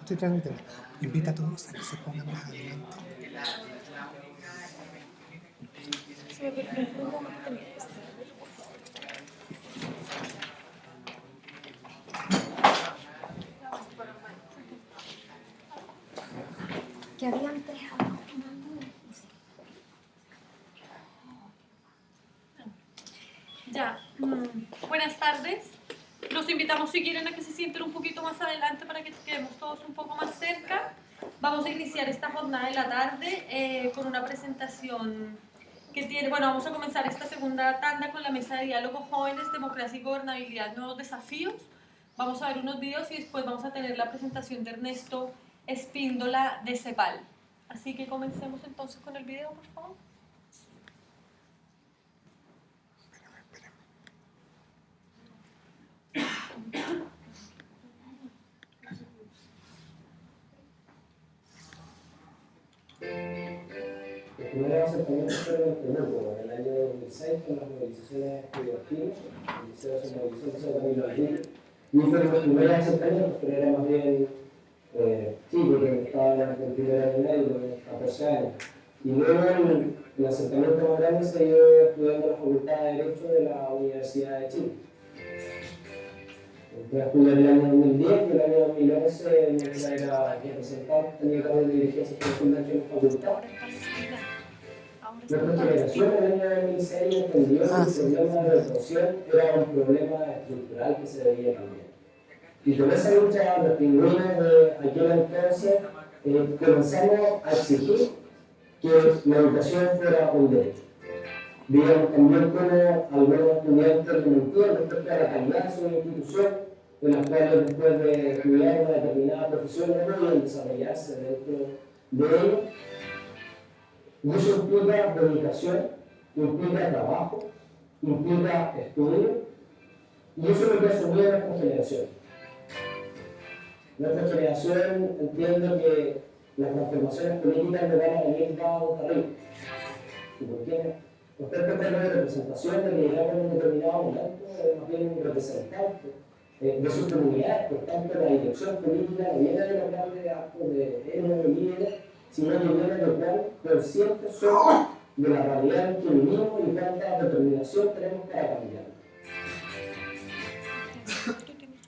Estoy transmitiendo. Invita a todos a que se pongan más adelante. Que había antes. Ya, buenas tardes. Los invitamos, si quieren, a que se sienten un poquito más adelante para que quedemos todos un poco más cerca. Vamos a iniciar esta jornada de la tarde con una presentación que tiene, bueno, vamos a comenzar esta segunda tanda con la mesa de diálogo Jóvenes, Democracia y Gobernabilidad, Nuevos Desafíos. Vamos a ver unos videos y después vamos a tener la presentación de Ernesto Espíndola de CEPAL. Así que comencemos entonces con el video, por favor. Los primeros acercamientos fueron en Temuco, en el año 2006, con las movilizaciones estudiantiles. El liceo se movilizó en San Camilo al Río. Y fueron los primeros acercamientos, pero era más bien chico, que estaba en el primer año y medio, 14 años. Y luego el acercamiento más grande se dio estudiando en la Facultad de Derecho de la Universidad de Chile. Entré a estudiar el año 2010 y el año 2011 mientras era representante, tenía cargo de dirigencia estudiantil en la facultad. Nuestra generación en el año 2006 entendió que el problema de represión era un problema estructural que se debía cambiar. Y con esa lucha los pingüinos de aquel entonces comenzamos a exigir que la educación fuera un derecho. Veíamos también cómo algunos estudiantes mentían respecto a la calidad de su institución, en las cuales después de estudiar una determinada profesión no podían desarrollarse dentro de ello. Y eso implica dedicación, implica trabajo, implica estudio, y eso es lo que asumió nuestra generación. Nuestra generación entiende que las transformaciones políticas no van a venir dadas de arriba. ¿Y por qué? Usted puede tener representación de que llegamos en un determinado momento, más bien un representante de sus comunidades, por tanto la dirección política no viene de los grandes actos de los líderes, sino que viene de cuán conscientes somos de la realidad en que vivimos y cuánta determinación tenemos para cambiar. ¿Tú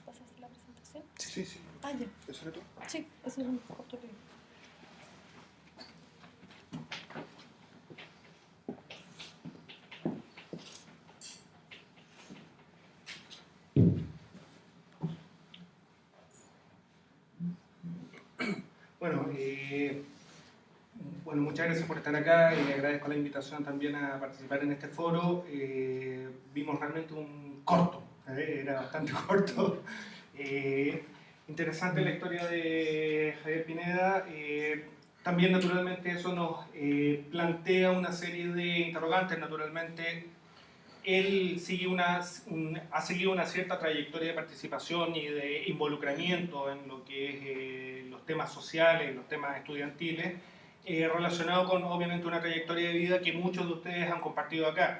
pasaste la presentación? Sí, sí. Ah, ya. ¿Eso era tú? Sí, eso es un corto video. Bueno, muchas gracias por estar acá y le agradezco la invitación también a participar en este foro. Vimos realmente un corto, era bastante corto. Interesante la historia de Javier Pineda. También naturalmente eso nos plantea una serie de interrogantes. Naturalmente él ha seguido una cierta trayectoria de participación y de involucramiento en lo que es los temas sociales, los temas estudiantiles, relacionado con obviamente una trayectoria de vida que muchos de ustedes han compartido acá.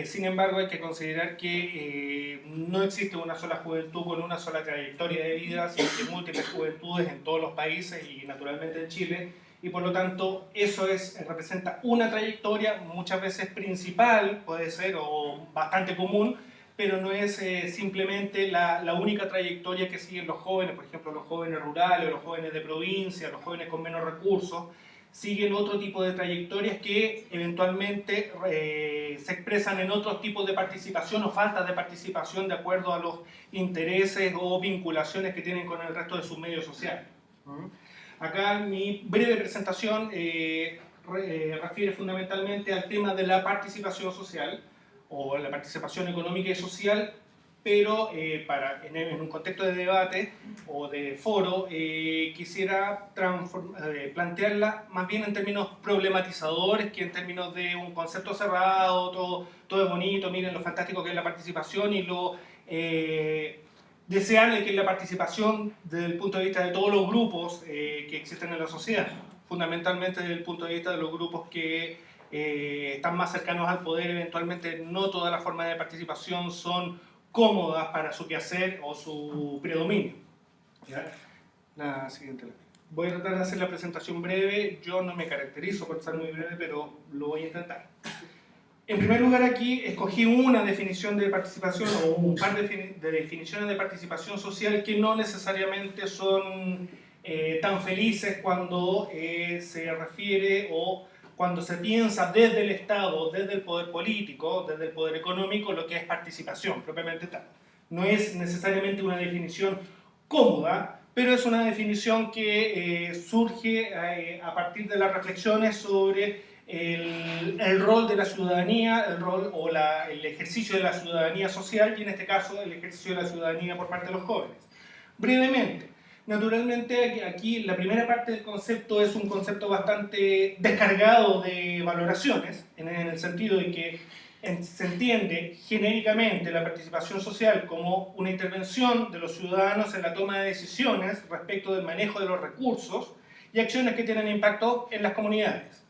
Sin embargo, hay que considerar que no existe una sola juventud con una sola trayectoria de vida, sino que múltiples juventudes en todos los países y naturalmente en Chile, y por lo tanto eso representa una trayectoria muchas veces principal, puede ser, o bastante común, pero no es simplemente la única trayectoria que siguen los jóvenes, por ejemplo los jóvenes rurales, los jóvenes de provincia, los jóvenes con menos recursos, siguen otro tipo de trayectorias que eventualmente se expresan en otros tipos de participación o falta de participación de acuerdo a los intereses o vinculaciones que tienen con el resto de sus medios sociales. Acá mi breve presentación refiere fundamentalmente al tema de la participación social o la participación económica y social, pero en un contexto de debate o de foro quisiera plantearla más bien en términos problematizadores que en términos de un concepto cerrado, todo es bonito, miren lo fantástico que es la participación y lo deseable que es la participación desde el punto de vista de todos los grupos que existen en la sociedad, fundamentalmente desde el punto de vista de los grupos que están más cercanos al poder. Eventualmente no todas las formas de participación son cómodas para su quehacer o su predominio. ¿Ya? La siguiente. Voy a tratar de hacer la presentación breve. Yo no me caracterizo por ser muy breve, pero lo voy a intentar. En primer lugar, aquí escogí una definición de participación o un par de definiciones de participación social que no necesariamente son tan felices cuando se refiere o cuando se piensa desde el Estado, desde el poder político, desde el poder económico, lo que es participación propiamente tal. No es necesariamente una definición cómoda, pero es una definición que surge a partir de las reflexiones sobre el rol de la ciudadanía, el rol o el ejercicio de la ciudadanía social y en este caso el ejercicio de la ciudadanía por parte de los jóvenes. Brevemente, naturalmente aquí la primera parte del concepto es un concepto bastante descargado de valoraciones, en el sentido de que se entiende genéricamente la participación social como una intervención de los ciudadanos en la toma de decisiones respecto del manejo de los recursos y acciones que tienen impacto en las comunidades.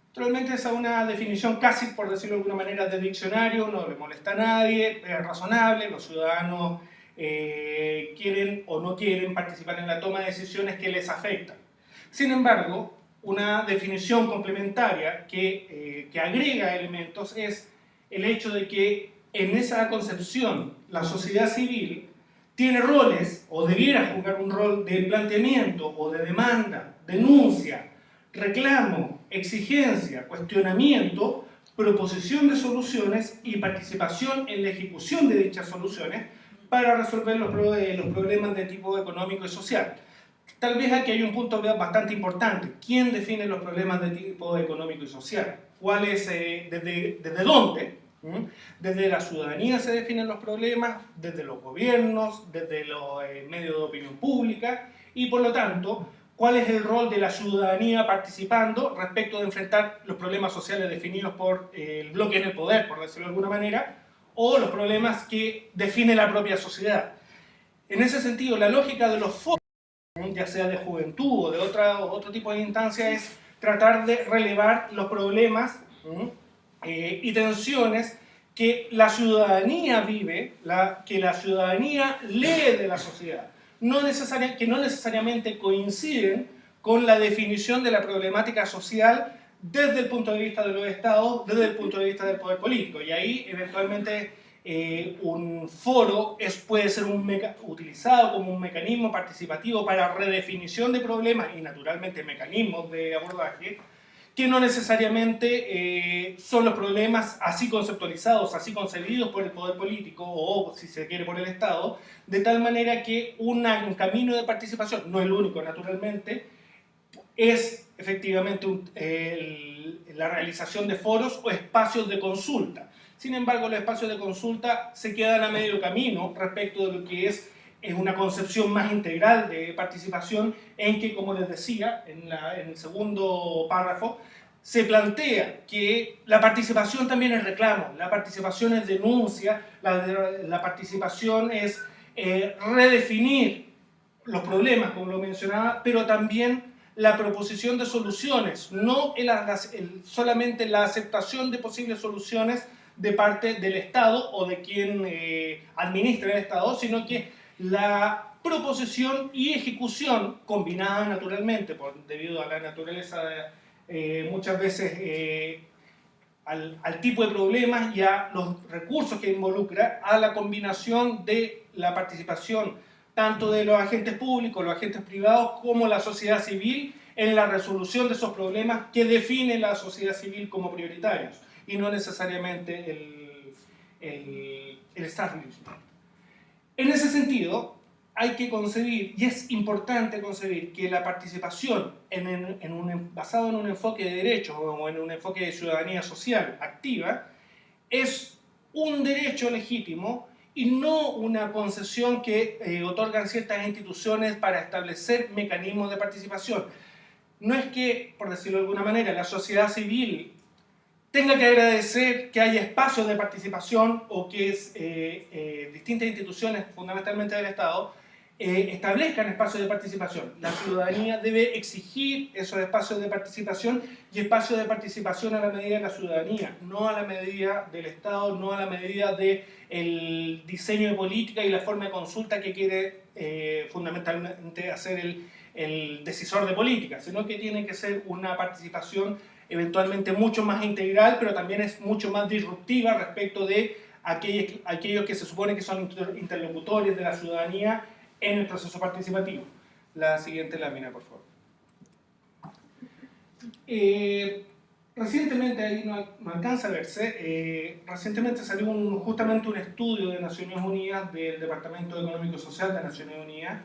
Naturalmente esa es una definición casi, por decirlo de alguna manera, de diccionario, no le molesta a nadie, es razonable, los ciudadanos quieren o no quieren participar en la toma de decisiones que les afectan. Sin embargo, una definición complementaria que agrega elementos es el hecho de que en esa concepción la sociedad civil tiene roles o debiera jugar un rol de planteamiento o de demanda, denuncia, reclamo, exigencia, cuestionamiento, proposición de soluciones y participación en la ejecución de dichas soluciones para resolver los problemas de tipo económico y social. Tal vez aquí hay un punto bastante importante. ¿Quién define los problemas de tipo económico y social? ¿Cuál es, desde dónde? Desde la ciudadanía se definen los problemas, desde los gobiernos, desde los medios de opinión pública y por lo tanto, ¿cuál es el rol de la ciudadanía participando respecto de enfrentar los problemas sociales definidos por el bloque en el poder, por decirlo de alguna manera, o los problemas que define la propia sociedad? En ese sentido, la lógica de los foros, ya sea de juventud o de otro tipo de instancia, es tratar de relevar los problemas y tensiones que la ciudadanía vive, que la ciudadanía lee de la sociedad, que no necesariamente coinciden con la definición de la problemática social desde el punto de vista de los estados, desde el punto de vista del poder político. Y ahí, eventualmente, un foro puede ser utilizado como un mecanismo participativo para redefinición de problemas y, naturalmente, mecanismos de abordaje que no necesariamente son los problemas así conceptualizados, así concebidos por el poder político o, si se quiere, por el Estado, de tal manera que un camino de participación, no el único, naturalmente, es efectivamente la realización de foros o espacios de consulta. Sin embargo, los espacios de consulta se quedan a medio camino respecto de lo que es una concepción más integral de participación en que, como les decía, en el segundo párrafo, se plantea que la participación también es reclamo, la participación es denuncia, la participación es redefinir los problemas, como lo mencionaba, pero también la proposición de soluciones, no solamente la aceptación de posibles soluciones de parte del Estado o de quien administra el Estado, sino que la proposición y ejecución, combinadas naturalmente, debido a la naturaleza muchas veces al tipo de problemas y a los recursos que involucra, a la combinación de la participación tanto de los agentes públicos, los agentes privados, como la sociedad civil en la resolución de esos problemas que define la sociedad civil como prioritarios y no necesariamente el establishment. En ese sentido, hay que concebir, y es importante concebir, que la participación basado en un enfoque de derechos o en un enfoque de ciudadanía social activa es un derecho legítimo y no una concesión que otorgan ciertas instituciones para establecer mecanismos de participación. No es que, por decirlo de alguna manera, la sociedad civil tenga que agradecer que haya espacios de participación o que distintas instituciones, fundamentalmente del Estado, establezcan espacios de participación. La ciudadanía debe exigir esos espacios de participación y espacios de participación a la medida de la ciudadanía, no a la medida del Estado, no a la medida del diseño de política y la forma de consulta que quiere fundamentalmente hacer el decisor de política, sino que tiene que ser una participación eventualmente mucho más integral, pero también es mucho más disruptiva respecto de aquellos que se supone que son interlocutores de la ciudadanía en el proceso participativo. La siguiente lámina, por favor. Recientemente, ahí no alcanza a verse, recientemente salió justamente un estudio de Naciones Unidas, del Departamento Económico y Social de Naciones Unidas,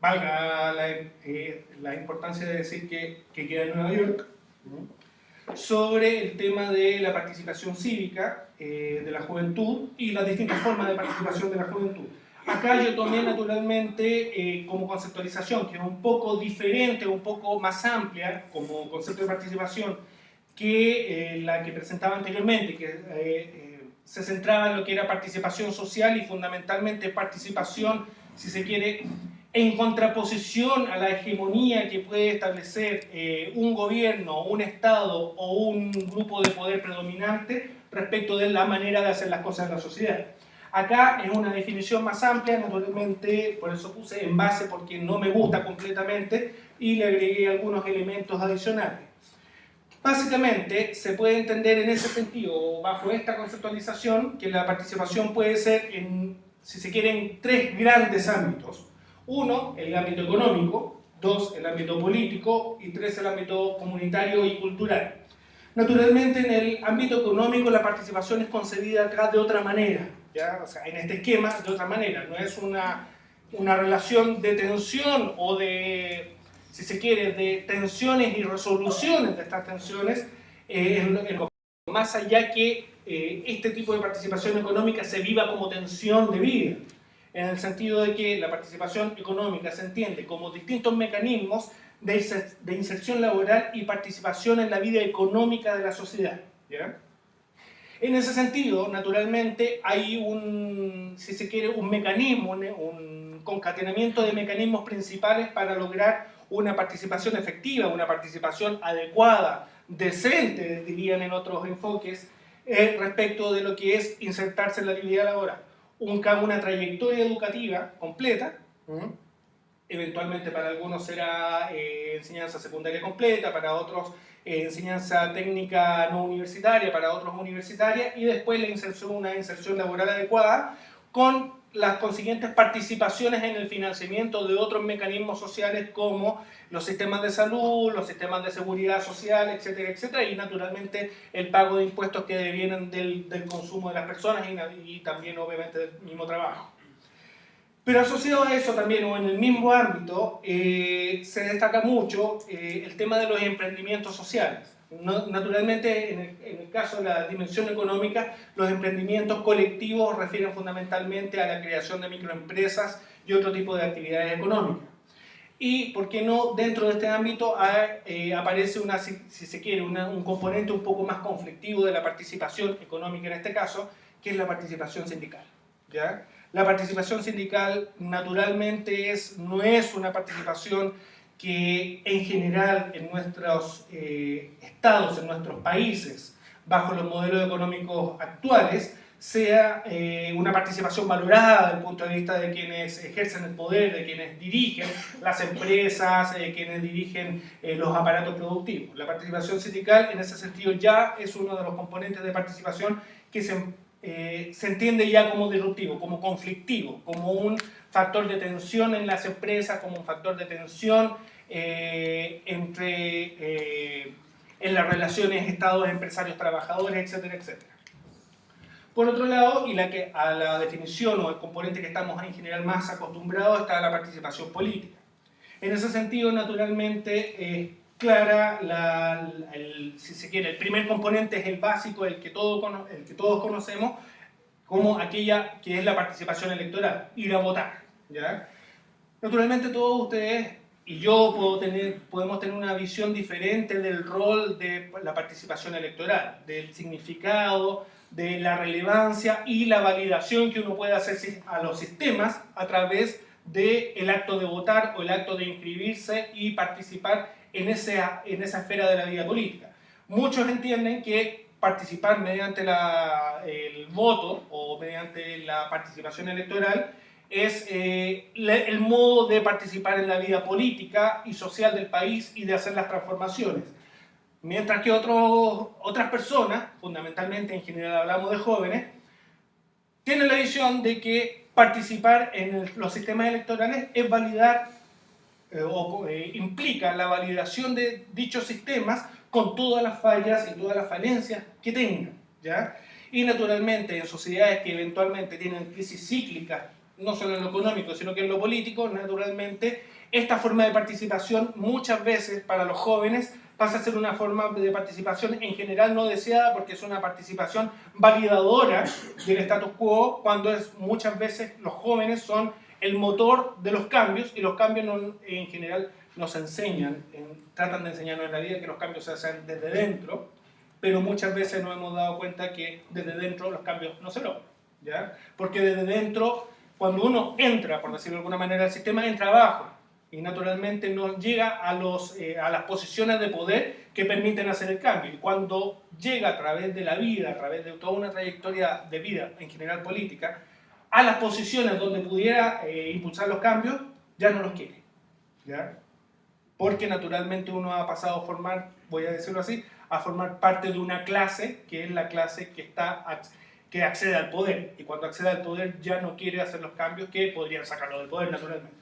valga la importancia de decir que queda en Nueva York, sobre el tema de la participación cívica de la juventud y las distintas formas de participación de la juventud. Acá yo tomé naturalmente como conceptualización, que es un poco diferente, un poco más amplia como concepto de participación que la que presentaba anteriormente, que se centraba en lo que era participación social y fundamentalmente participación, si se quiere, en contraposición a la hegemonía que puede establecer un gobierno, un Estado o un grupo de poder predominante respecto de la manera de hacer las cosas en la sociedad. Acá es una definición más amplia, naturalmente, por eso puse en base porque no me gusta completamente y le agregué algunos elementos adicionales. Básicamente, se puede entender en ese sentido, bajo esta conceptualización, que la participación puede ser, si se quiere, en tres grandes ámbitos. Uno, el ámbito económico, dos, el ámbito político y tres, el ámbito comunitario y cultural. Naturalmente, en el ámbito económico la participación es concebida acá de otra manera, ¿ya? O sea, en este esquema de otra manera, no es una relación de tensión o de, si se quiere, de tensiones y resoluciones de estas tensiones, más allá que este tipo de participación económica se viva como tensión de vida, en el sentido de que la participación económica se entiende como distintos mecanismos de inserción laboral y participación en la vida económica de la sociedad, ¿ya? En ese sentido, naturalmente, hay si se quiere, un mecanismo, un concatenamiento de mecanismos principales para lograr una participación efectiva, una participación adecuada, decente, dirían en otros enfoques, respecto de lo que es insertarse en la actividad laboral. Una trayectoria educativa completa, eventualmente para algunos será enseñanza secundaria completa, para otros enseñanza técnica no universitaria, para otros universitaria, y después una inserción laboral adecuada con las consiguientes participaciones en el financiamiento de otros mecanismos sociales como los sistemas de salud, los sistemas de seguridad social, etcétera, etcétera, y naturalmente el pago de impuestos que devienen del consumo de las personas y también obviamente del mismo trabajo. Pero asociado a eso también, o en el mismo ámbito, se destaca mucho el tema de los emprendimientos sociales. Naturalmente, en el caso de la dimensión económica, los emprendimientos colectivos refieren fundamentalmente a la creación de microempresas y otro tipo de actividades económicas. Y, ¿por qué no?, dentro de este ámbito aparece, si se quiere, un componente un poco más conflictivo de la participación económica en este caso, que es la participación sindical, ¿ya? La participación sindical naturalmente no es una participación que en general en nuestros estados, en nuestros países, bajo los modelos económicos actuales, sea una participación valorada desde el punto de vista de quienes ejercen el poder, de quienes dirigen las empresas, quienes dirigen los aparatos productivos. La participación sindical en ese sentido ya es uno de los componentes de participación que se entiende ya como disruptivo, como conflictivo, como un factor de tensión en las empresas, como un factor de tensión en las relaciones estados, empresarios, trabajadores, etcétera, etcétera. Por otro lado, y a la definición o el componente que estamos en general más acostumbrados está la participación política. En ese sentido, naturalmente, clara, si se quiere, el primer componente es el básico, el que todos conocemos, como aquella que es la participación electoral, ir a votar, ¿ya? Naturalmente todos ustedes y yo podemos tener una visión diferente del rol de la participación electoral, del significado, de la relevancia y la validación que uno puede hacer a los sistemas a través del acto de votar o el acto de inscribirse y participar en esa esfera de la vida política. Muchos entienden que participar mediante el voto o mediante la participación electoral es el modo de participar en la vida política y social del país y de hacer las transformaciones. Mientras que otras personas, fundamentalmente en general hablamos de jóvenes, tienen la visión de que participar en los sistemas electorales es validar implica la validación de dichos sistemas con todas las fallas y todas las falencias que tengan, ¿ya? Y naturalmente en sociedades que eventualmente tienen crisis cíclicas, no solo en lo económico, sino que en lo político, naturalmente esta forma de participación muchas veces para los jóvenes pasa a ser una forma de participación en general no deseada porque es una participación validadora del status quo cuando muchas veces los jóvenes son el motor de los cambios y los cambios en general nos enseñan, tratan de enseñarnos en la vida que los cambios se hacen desde dentro, pero muchas veces nos hemos dado cuenta que desde dentro los cambios no se logran, ¿ya? Porque desde dentro, cuando uno entra, por decirlo de alguna manera, al sistema entra abajo y naturalmente no llega a las posiciones de poder que permiten hacer el cambio. Y cuando llega a través de la vida, a través de toda una trayectoria de vida, en general política, a las posiciones donde pudiera impulsar los cambios, ya no los quiere, ¿ya? Porque naturalmente uno ha pasado a formar, voy a decirlo así, a formar parte de una clase que es la clase que accede al poder. Y cuando accede al poder ya no quiere hacer los cambios que podrían sacarlo del poder naturalmente.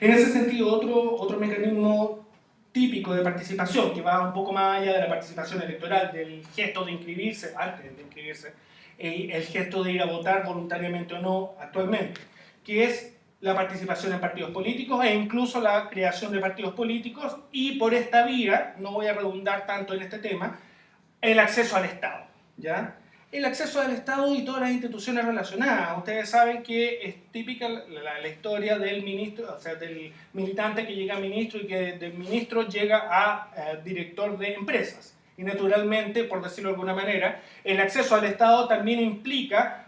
En ese sentido, otro mecanismo típico de participación, que va un poco más allá de la participación electoral, del gesto de inscribirse, antes de inscribirse, el gesto de ir a votar voluntariamente o no actualmente, que es la participación en partidos políticos e incluso la creación de partidos políticos y por esta vía, no voy a redundar tanto en este tema, el acceso al Estado, ¿ya? El acceso al Estado y todas las instituciones relacionadas. Ustedes saben que es típica la historia del ministro, o sea, del militante que llega a ministro y que del ministro llega a director de empresas. Y naturalmente, por decirlo de alguna manera, el acceso al Estado también implica,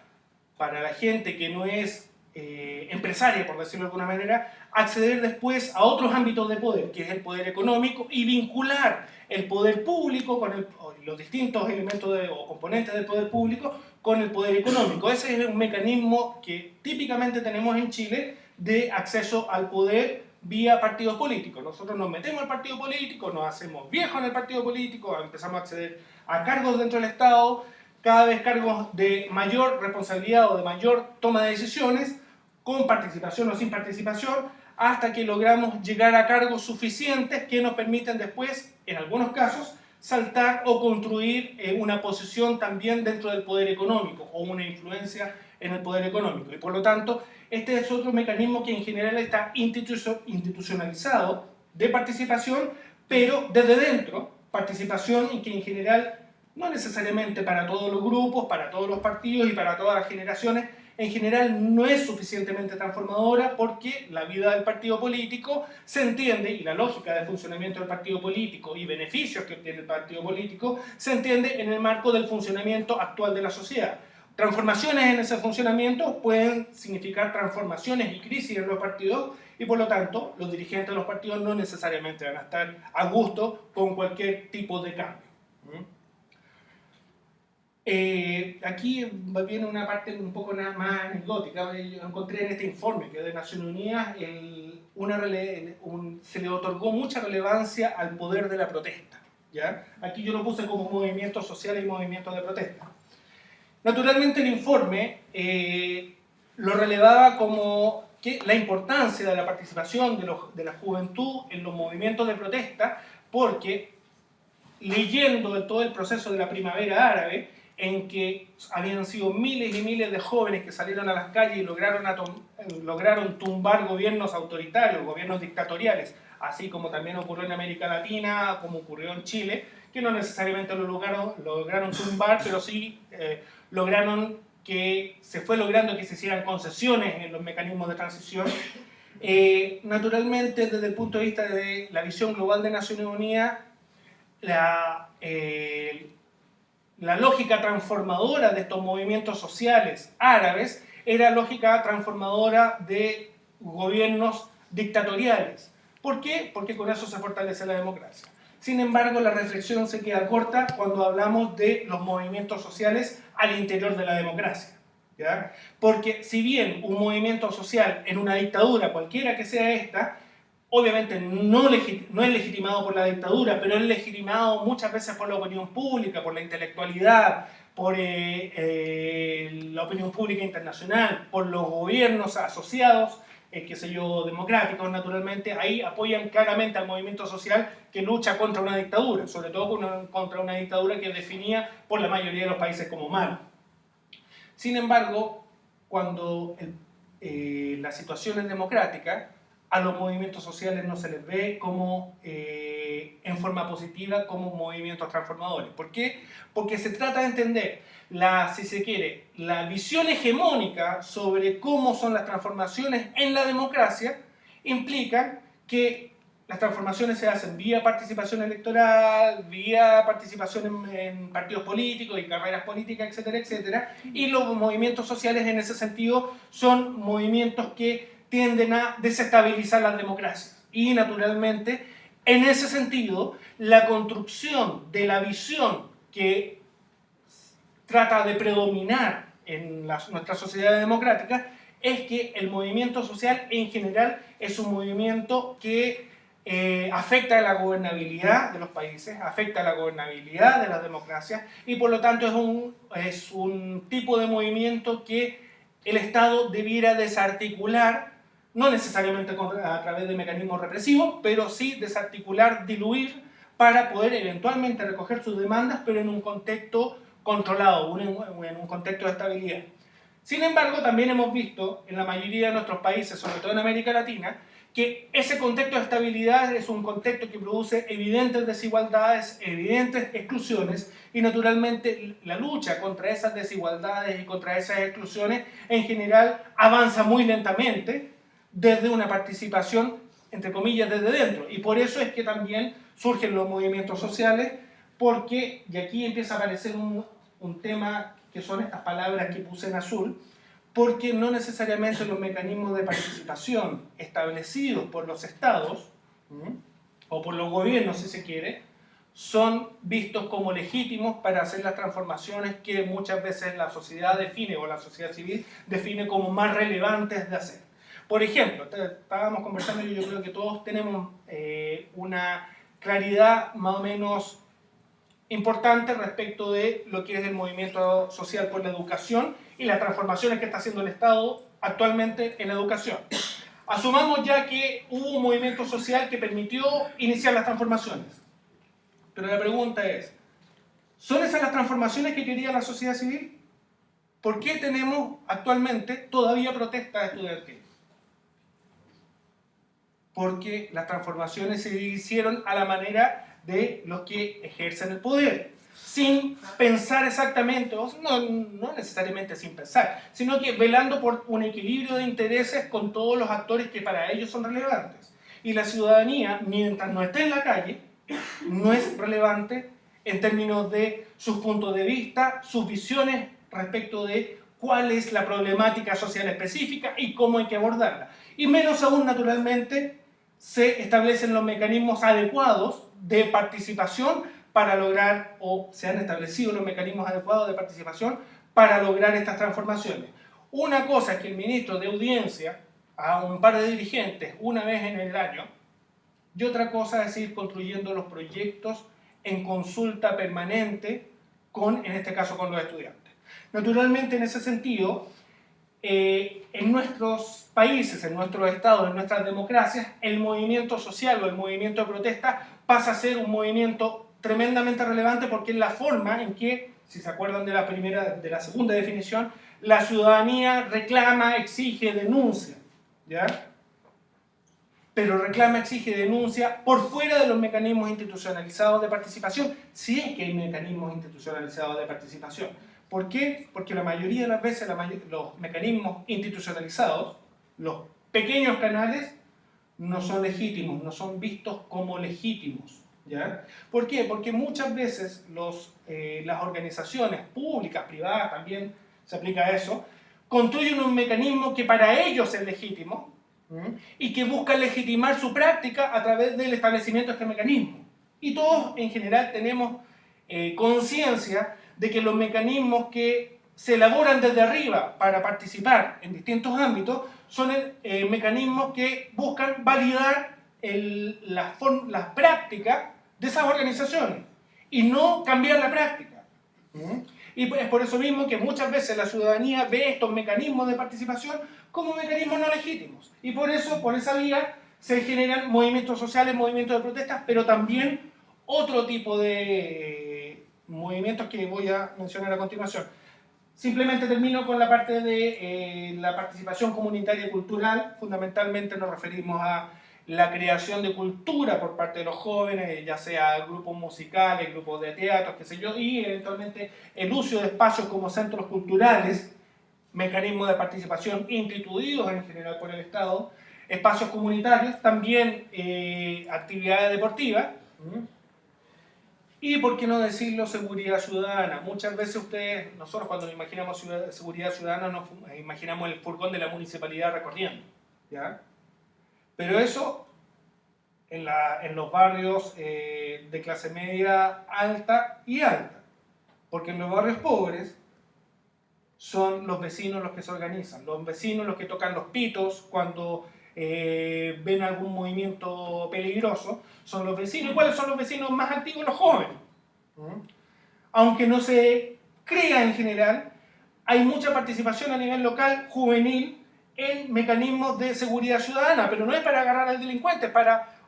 para la gente que no es empresaria, por decirlo de alguna manera, acceder después a otros ámbitos de poder, que es el poder económico, y vincular el poder público con los distintos elementos o componentes del poder público con el poder económico. Ese es un mecanismo que típicamente tenemos en Chile de acceso al poder vía partidos políticos. Nosotros nos metemos al partido político, nos hacemos viejos en el partido político, empezamos a acceder a cargos dentro del Estado, cada vez cargos de mayor responsabilidad o de mayor toma de decisiones, con participación o sin participación, hasta que logramos llegar a cargos suficientes que nos permiten después, en algunos casos, saltar o construir una posición también dentro del poder económico o una influencia en el poder económico. Y por lo tanto, este es otro mecanismo que en general está institucionalizado de participación, pero desde dentro, participación y que en general, no necesariamente para todos los grupos, para todos los partidos y para todas las generaciones, en general no es suficientemente transformadora porque la vida del partido político se entiende, y la lógica de funcionamiento del partido político y beneficios que obtiene el partido político, se entiende en el marco del funcionamiento actual de la sociedad. Transformaciones en ese funcionamiento pueden significar transformaciones y crisis en los partidos y por lo tanto los dirigentes de los partidos no necesariamente van a estar a gusto con cualquier tipo de cambio. Aquí viene una parte un poco más anecdótica. Yo encontré en este informe que de Naciones Unidas se le otorgó mucha relevancia al poder de la protesta, ¿ya? Aquí yo lo puse como movimientos sociales y movimientos de protesta. Naturalmente el informe lo relevaba como que la importancia de la participación de la juventud en los movimientos de protesta, porque leyendo de todo el proceso de la primavera árabe, en que habían sido miles y miles de jóvenes que salieron a las calles y lograron tumbar gobiernos autoritarios, gobiernos dictatoriales, así como también ocurrió en América Latina, como ocurrió en Chile, que no necesariamente lo lograron tumbar, pero sí lograron que se fue logrando que se hicieran concesiones en los mecanismos de transición. Naturalmente, desde el punto de vista de la visión global de Naciones Unidas, la lógica transformadora de estos movimientos sociales árabes era lógica transformadora de gobiernos dictatoriales. ¿Por qué? Porque con eso se fortalece la democracia. Sin embargo, la reflexión se queda corta cuando hablamos de los movimientos sociales al interior de la democracia, ¿ya? Porque si bien un movimiento social en una dictadura, cualquiera que sea esta, obviamente no es legitimado por la dictadura, pero es legitimado muchas veces por la opinión pública, por la intelectualidad, por la opinión pública internacional, por los gobiernos asociados, qué sé yo, democráticos, naturalmente, ahí apoyan claramente al movimiento social que lucha contra una dictadura, sobre todo contra una dictadura que es definida por la mayoría de los países como mala. Sin embargo, cuando la situación es democrática, a los movimientos sociales no se les ve como, en forma positiva como movimientos transformadores. ¿Por qué? Porque se trata de entender, si se quiere, la visión hegemónica sobre cómo son las transformaciones en la democracia, implican que las transformaciones se hacen vía participación electoral, vía participación en partidos políticos y carreras políticas, etcétera, etcétera, y los movimientos sociales en ese sentido son movimientos que tienden a desestabilizar las democracias. Y naturalmente, en ese sentido, la construcción de la visión que trata de predominar en nuestra sociedad democrática es que el movimiento social en general es un movimiento que afecta a la gobernabilidad de los países, afecta a la gobernabilidad de las democracias y por lo tanto es un tipo de movimiento que el Estado debiera desarticular, no necesariamente a través de mecanismos represivos, pero sí desarticular, diluir, para poder eventualmente recoger sus demandas, pero en un contexto controlado, en un contexto de estabilidad. Sin embargo, también hemos visto en la mayoría de nuestros países, sobre todo en América Latina, que ese contexto de estabilidad es un contexto que produce evidentes desigualdades, evidentes exclusiones, y naturalmente la lucha contra esas desigualdades y contra esas exclusiones en general avanza muy lentamente desde una participación, entre comillas, desde dentro. Y por eso es que también surgen los movimientos sociales, porque, y aquí empieza a aparecer un tema que son estas palabras que puse en azul, porque no necesariamente los mecanismos de participación establecidos por los estados, o por los gobiernos si se quiere, son vistos como legítimos para hacer las transformaciones que muchas veces la sociedad define, o la sociedad civil define como más relevantes de hacer. Por ejemplo, estábamos conversando y yo creo que todos tenemos una claridad más o menos importante respecto de lo que es el movimiento social por la educación y las transformaciones que está haciendo el Estado actualmente en la educación. Asumamos ya que hubo un movimiento social que permitió iniciar las transformaciones. Pero la pregunta es, ¿son esas las transformaciones que quería la sociedad civil? ¿Por qué tenemos actualmente todavía protestas estudiantiles? Porque las transformaciones se hicieron a la manera de los que ejercen el poder, sin pensar exactamente, o no necesariamente sin pensar, sino que velando por un equilibrio de intereses con todos los actores que para ellos son relevantes. Y la ciudadanía, mientras no esté en la calle, no es relevante en términos de sus puntos de vista, sus visiones respecto de cuál es la problemática social específica y cómo hay que abordarla. Y menos aún, naturalmente, se establecen los mecanismos adecuados de participación para lograr, o se han establecido los mecanismos adecuados de participación para lograr estas transformaciones. Una cosa es que el ministro dé audiencia a un par de dirigentes una vez en el año, y otra cosa es ir construyendo los proyectos en consulta permanente con, en este caso, con los estudiantes. Naturalmente, en ese sentido, en nuestros países, en nuestros estados, en nuestras democracias, el movimiento social o el movimiento de protesta pasa a ser un movimiento tremendamente relevante porque es la forma en que, si se acuerdan de la segunda definición, la ciudadanía reclama, exige, denuncia, ¿ya? Pero reclama, exige, denuncia por fuera de los mecanismos institucionalizados de participación, si es que hay mecanismos institucionalizados de participación. ¿Por qué? Porque la mayoría de las veces los mecanismos institucionalizados, los pequeños canales, no son legítimos, no son vistos como legítimos, ¿ya? ¿Por qué? Porque muchas veces las organizaciones públicas, privadas, también se aplica a eso, construyen un mecanismo que para ellos es legítimo, y que buscan legitimar su práctica a través del establecimiento de este mecanismo. Y todos en general tenemos conciencia de que los mecanismos que se elaboran desde arriba para participar en distintos ámbitos son mecanismos que buscan validar las prácticas de esas organizaciones y no cambiar la práctica. Y es por eso mismo que muchas veces la ciudadanía ve estos mecanismos de participación como mecanismos no legítimos. Y por eso, por esa vía, se generan movimientos sociales, movimientos de protestas, pero también otro tipo de movimientos que voy a mencionar a continuación. Simplemente termino con la parte de la participación comunitaria y cultural. Fundamentalmente nos referimos a la creación de cultura por parte de los jóvenes, ya sea grupos musicales, grupos de teatro, qué sé yo, y eventualmente el uso de espacios como centros culturales, mecanismos de participación instituidos en general por el Estado, espacios comunitarios, también actividades deportivas, y por qué no decirlo, seguridad ciudadana. Muchas veces nosotros cuando nos imaginamos seguridad ciudadana nos imaginamos el furgón de la municipalidad recorriendo, ¿ya? Pero eso en los barrios de clase media alta y alta, porque en los barrios pobres son los vecinos los que se organizan, los vecinos los que tocan los pitos cuando ven algún movimiento peligroso, son los vecinos. ¿Y cuáles son los vecinos más antiguos? Los jóvenes. Aunque no se crea en general, hay mucha participación a nivel local, juvenil, en mecanismos de seguridad ciudadana, pero no es para agarrar al delincuente,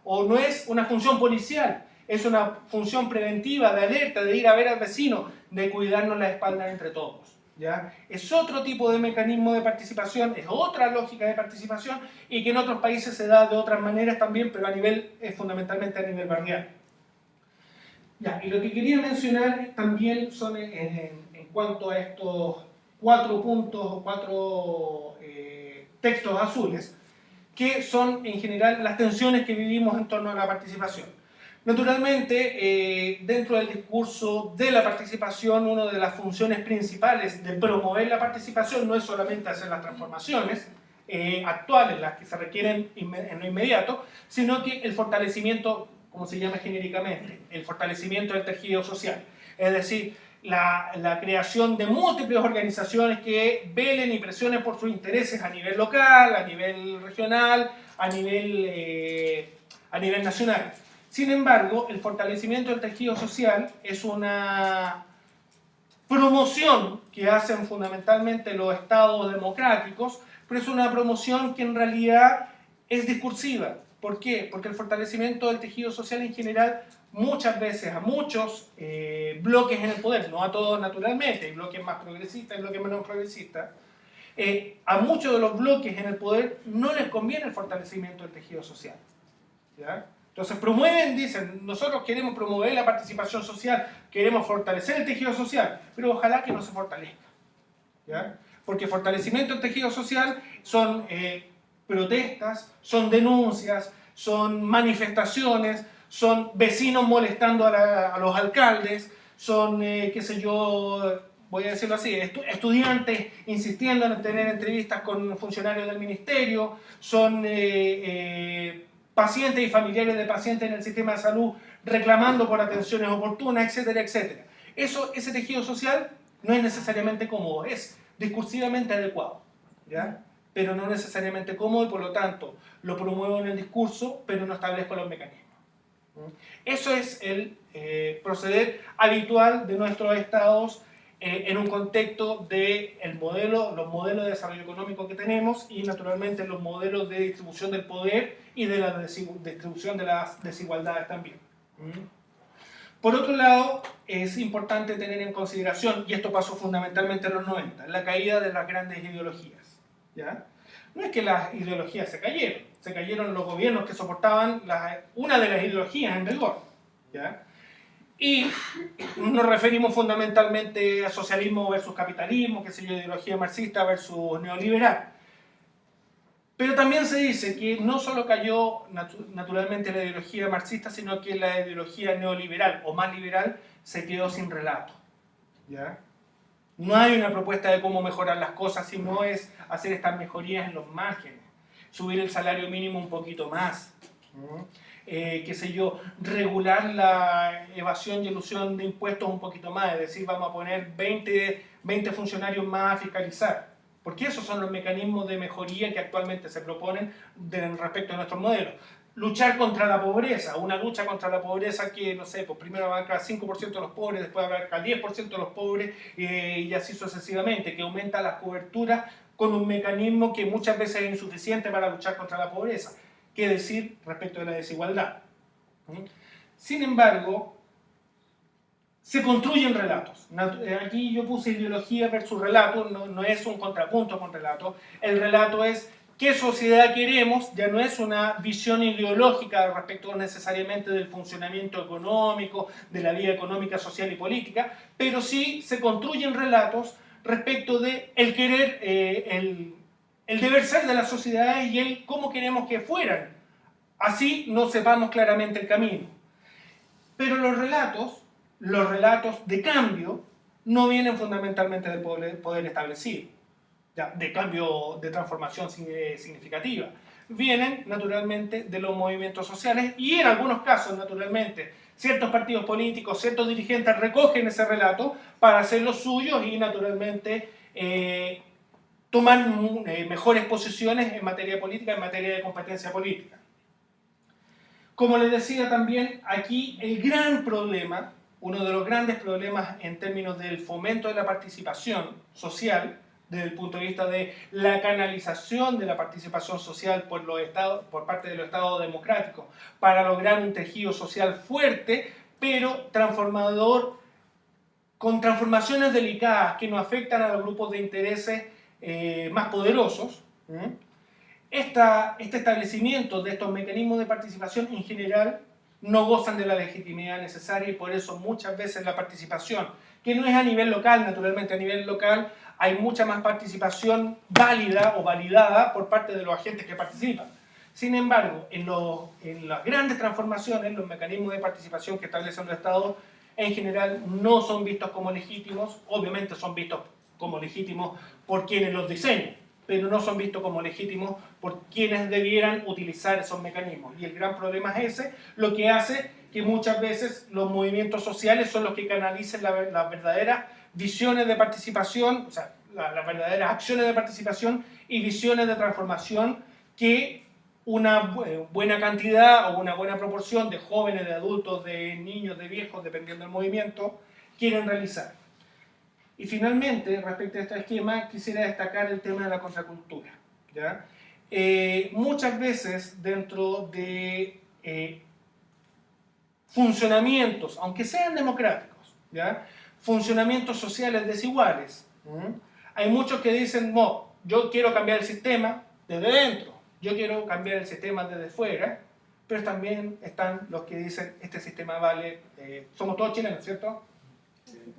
o no es una función policial, es una función preventiva, de alerta, de ir a ver al vecino, de cuidarnos la espalda entre todos, ¿ya? Es otro tipo de mecanismo de participación, es otra lógica de participación, y que en otros países se da de otras maneras también, pero fundamentalmente a nivel barrial. Ya, y lo que quería mencionar también son en cuanto a estos 4 puntos o 4 textos azules, que son en general las tensiones que vivimos en torno a la participación. Naturalmente, dentro del discurso de la participación, una de las funciones principales de promover la participación no es solamente hacer las transformaciones actuales, las que se requieren en lo inmediato, sino que el fortalecimiento, como se llama genéricamente, el fortalecimiento del tejido social. Es decir, la creación de múltiples organizaciones que velen y presionen por sus intereses a nivel local, a nivel regional, a nivel nacional. Sin embargo, el fortalecimiento del tejido social es una promoción que hacen fundamentalmente los estados democráticos, pero es una promoción que en realidad es discursiva. ¿Por qué? Porque el fortalecimiento del tejido social en general muchas veces a muchos bloques en el poder, no a todos naturalmente, hay bloques más progresistas y bloques menos progresistas, a muchos de los bloques en el poder no les conviene el fortalecimiento del tejido social, ¿ya? Entonces promueven, dicen, nosotros queremos promover la participación social, queremos fortalecer el tejido social, pero ojalá que no se fortalezca, ¿ya? Porque fortalecimiento del tejido social son protestas, son denuncias, son manifestaciones, son vecinos molestando a los alcaldes, son, qué sé yo, voy a decirlo así, estudiantes insistiendo en tener entrevistas con funcionarios del ministerio, son pacientes y familiares de pacientes en el sistema de salud reclamando por atenciones oportunas, etcétera, etcétera. Ese tejido social no es necesariamente cómodo, es discursivamente adecuado, ¿ya? Pero no necesariamente cómodo y por lo tanto lo promuevo en el discurso, pero no establezco los mecanismos. Eso es el proceder habitual de nuestros estados en un contexto de los modelos de desarrollo económico que tenemos y naturalmente los modelos de distribución del poder y de la distribución de las desigualdades también. Por otro lado, es importante tener en consideración, y esto pasó fundamentalmente en los 90, la caída de las grandes ideologías, ¿ya? No es que las ideologías se cayeron los gobiernos que soportaban una de las ideologías en rigor, ¿ya? Y nos referimos fundamentalmente a socialismo versus capitalismo, qué sé yo, ideología marxista versus neoliberal. Pero también se dice que no solo cayó naturalmente la ideología marxista, sino que la ideología neoliberal o más liberal se quedó sin relato, ¿ya? No hay una propuesta de cómo mejorar las cosas, sino es hacer estas mejorías en los márgenes, subir el salario mínimo un poquito más, qué sé yo, regular la evasión y elusión de impuestos un poquito más, es decir, vamos a poner 20 funcionarios más a fiscalizar. Porque esos son los mecanismos de mejoría que actualmente se proponen respecto a nuestros modelos. Luchar contra la pobreza, una lucha contra la pobreza que, no sé, pues primero abarca 5% de los pobres, después abarca 10% de los pobres y así sucesivamente, que aumenta las coberturas con un mecanismo que muchas veces es insuficiente para luchar contra la pobreza. ¿Qué decir respecto de la desigualdad? Sin embargo, se construyen relatos. Aquí yo puse ideología versus relato, no es un contrapunto con relato. El relato es qué sociedad queremos, ya no es una visión ideológica respecto necesariamente del funcionamiento económico, de la vida económica, social y política, pero sí se construyen relatos respecto de el querer, el deber ser de las sociedades y el cómo queremos que fueran. Así no sepamos claramente el camino. Pero los relatos de cambio no vienen fundamentalmente del poder establecido, ya, de cambio, de transformación significativa. Vienen naturalmente de los movimientos sociales y en algunos casos, naturalmente, ciertos partidos políticos, ciertos dirigentes recogen ese relato para hacerlo suyo y naturalmente tomar mejores posiciones en materia política, en materia de competencia política. Como les decía también, aquí el gran problema, uno de los grandes problemas en términos del fomento de la participación social, desde el punto de vista de la canalización de la participación social por parte de los estados democráticos, para lograr un tejido social fuerte, pero transformador, con transformaciones delicadas que no afectan a los grupos de intereses más poderosos. Este establecimiento de estos mecanismos de participación en general no gozan de la legitimidad necesaria y por eso muchas veces la participación, que no es a nivel local, naturalmente a nivel local hay mucha más participación válida o validada por parte de los agentes que participan. Sin embargo, en las grandes transformaciones, los mecanismos de participación que establecen los estados en general no son vistos como legítimos, obviamente son vistos como legítimos por quienes los diseñan, pero no son vistos como legítimos por quienes debieran utilizar esos mecanismos. Y el gran problema es ese, lo que hace que muchas veces los movimientos sociales son los que canalicen las verdaderas visiones de participación, o sea, las verdaderas acciones de participación y visiones de transformación que una buena cantidad o una buena proporción de jóvenes, de adultos, de niños, de viejos, dependiendo del movimiento, quieren realizar. Y finalmente, respecto a este esquema, quisiera destacar el tema de la contracultura, ¿ya? Muchas veces dentro de funcionamientos, aunque sean democráticos, ¿ya? Funcionamientos sociales desiguales, hay muchos que dicen, no, yo quiero cambiar el sistema desde dentro, yo quiero cambiar el sistema desde fuera, pero también están los que dicen, este sistema vale, somos todos chilenos, ¿cierto? Sí.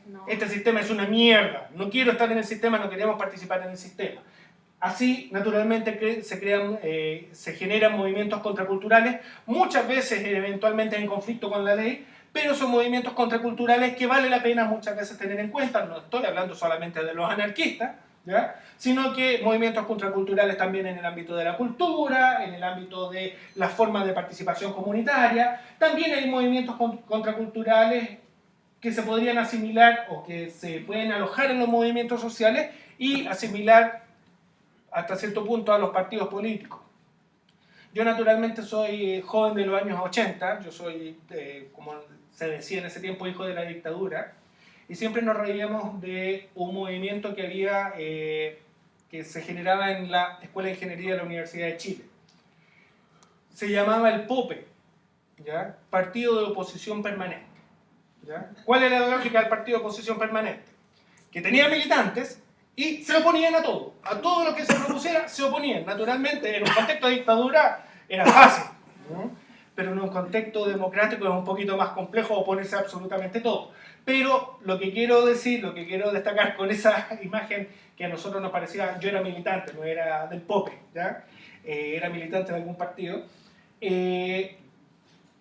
No. Este sistema es una mierda, no quiero estar en el sistema, no queremos participar en el sistema. Así, naturalmente, se generan movimientos contraculturales, muchas veces eventualmente en conflicto con la ley, pero son movimientos contraculturales que vale la pena muchas veces tener en cuenta. No estoy hablando solamente de los anarquistas, ¿ya? Sino que movimientos contraculturales también en el ámbito de la cultura, en el ámbito de las formas de participación comunitaria. También hay movimientos contraculturales que se podrían asimilar o que se pueden alojar en los movimientos sociales y asimilar hasta cierto punto a los partidos políticos. Yo naturalmente soy joven de los años 80, yo soy, como se decía en ese tiempo, hijo de la dictadura, y siempre nos reíamos de un movimiento que había, que se generaba en la Escuela de Ingeniería de la Universidad de Chile. Se llamaba el POPE, ¿ya? Partido de Oposición Permanente. ¿Ya? ¿Cuál era la lógica del partido de oposición permanente? Que tenía militantes y se oponían a todo lo que se propusiera se oponían. Naturalmente, en un contexto de dictadura era fácil, ¿no? Pero en un contexto democrático es un poquito más complejo oponerse a absolutamente todo. Pero lo que quiero decir, lo que quiero destacar con esa imagen que a nosotros nos parecía, yo era militante, no era del POPE, ¿ya? Era militante de algún partido. En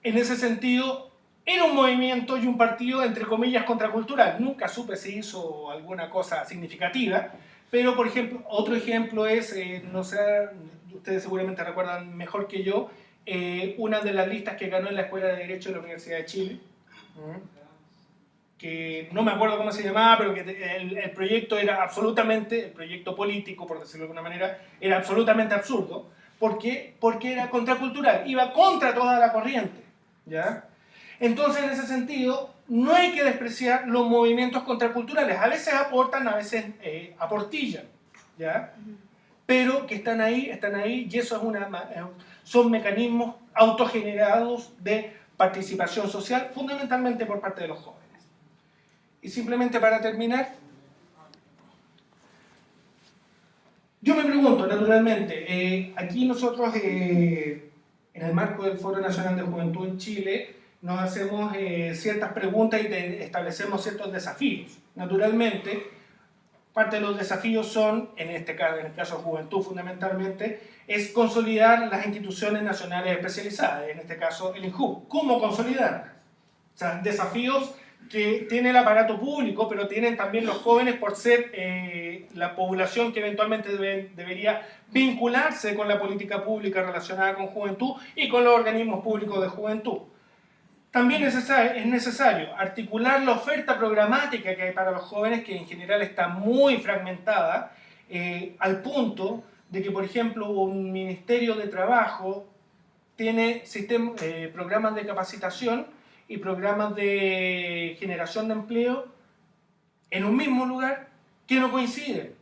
ese sentido, era un movimiento y un partido, entre comillas, contracultural. Nunca supe si hizo alguna cosa significativa, pero, por ejemplo, otro ejemplo es, no sé, ustedes seguramente recuerdan mejor que yo, una de las listas que ganó en la Escuela de Derecho de la Universidad de Chile, que no me acuerdo cómo se llamaba, pero que el proyecto era absolutamente, el proyecto político, por decirlo de alguna manera, era absolutamente absurdo. ¿Por qué? Porque era contracultural, iba contra toda la corriente, ¿ya? Entonces, en ese sentido, no hay que despreciar los movimientos contraculturales. A veces aportan, a veces aportillan, ¿ya? Pero que están ahí, y eso es son mecanismos autogenerados de participación social, fundamentalmente por parte de los jóvenes. Y simplemente para terminar, yo me pregunto, naturalmente, aquí nosotros, en el marco del Foro Nacional de Juventud en Chile, nos hacemos ciertas preguntas y establecemos ciertos desafíos. Naturalmente, parte de los desafíos son, en el caso de Juventud fundamentalmente, es consolidar las instituciones nacionales especializadas, en este caso el INJU. ¿Cómo consolidarlas? O sea, desafíos que tiene el aparato público, pero tienen también los jóvenes por ser la población que eventualmente debería vincularse con la política pública relacionada con juventud y con los organismos públicos de juventud. También es necesario articular la oferta programática que hay para los jóvenes, que en general está muy fragmentada, al punto de que, por ejemplo, un Ministerio de Trabajo tiene programas de capacitación y programas de generación de empleo en un mismo lugar que no coinciden.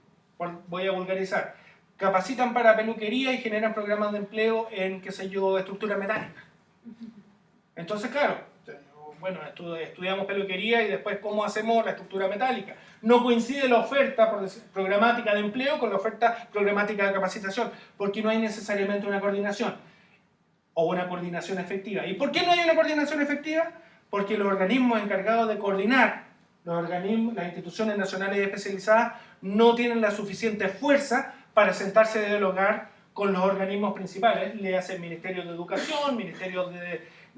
Voy a vulgarizar. Capacitan para peluquería y generan programas de empleo en, qué sé yo, estructura metálica. Entonces, claro, bueno, estudiamos peluquería y después cómo hacemos la estructura metálica. No coincide la oferta programática de empleo con la oferta programática de capacitación, porque no hay necesariamente una coordinación o una coordinación efectiva. ¿Y por qué no hay una coordinación efectiva? Porque los organismos encargados de coordinar, las instituciones nacionales especializadas, no tienen la suficiente fuerza para sentarse a dialogar con los organismos principales, le hacen Ministerio de Educación, Ministerio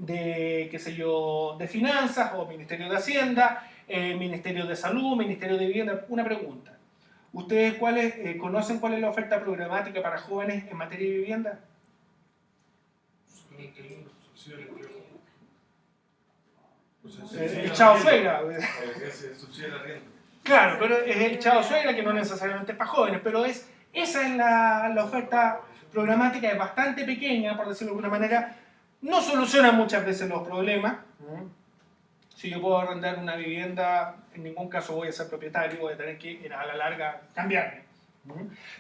qué sé yo, de Finanzas o Ministerio de Hacienda, Ministerio de Salud, Ministerio de Vivienda. Una pregunta. ¿Ustedes conocen cuál es la oferta programática para jóvenes en materia de vivienda? El Chao Suegra. Claro, pero es el Chao Suegra, que no necesariamente es para jóvenes, pero esa es la oferta programática, es bastante pequeña, por decirlo de alguna manera. No soluciona muchas veces los problemas. Si yo puedo arrendar una vivienda, en ningún caso voy a ser propietario, voy a tener que a la larga cambiarme.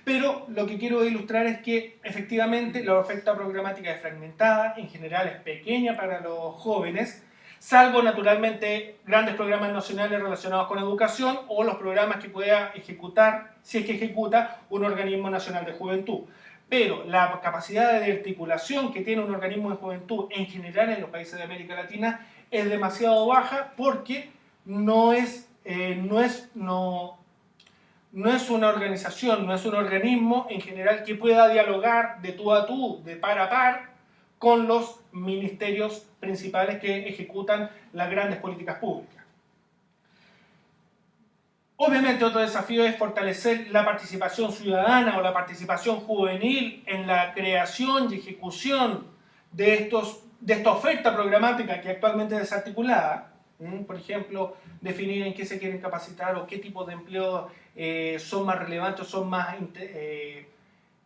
Pero lo que quiero ilustrar es que efectivamente la oferta programática es fragmentada, en general es pequeña para los jóvenes, salvo naturalmente grandes programas nacionales relacionados con educación o los programas que pueda ejecutar, si es que ejecuta, un organismo nacional de juventud. Pero la capacidad de articulación que tiene un organismo de juventud en general en los países de América Latina es demasiado baja, porque no es una organización, no es un organismo en general que pueda dialogar de tú a tú, de par a par, con los ministerios principales que ejecutan las grandes políticas públicas. Obviamente otro desafío es fortalecer la participación ciudadana o la participación juvenil en la creación y ejecución de esta oferta programática que actualmente es desarticulada. Por ejemplo, definir en qué se quieren capacitar o qué tipo de empleos son más relevantes, son más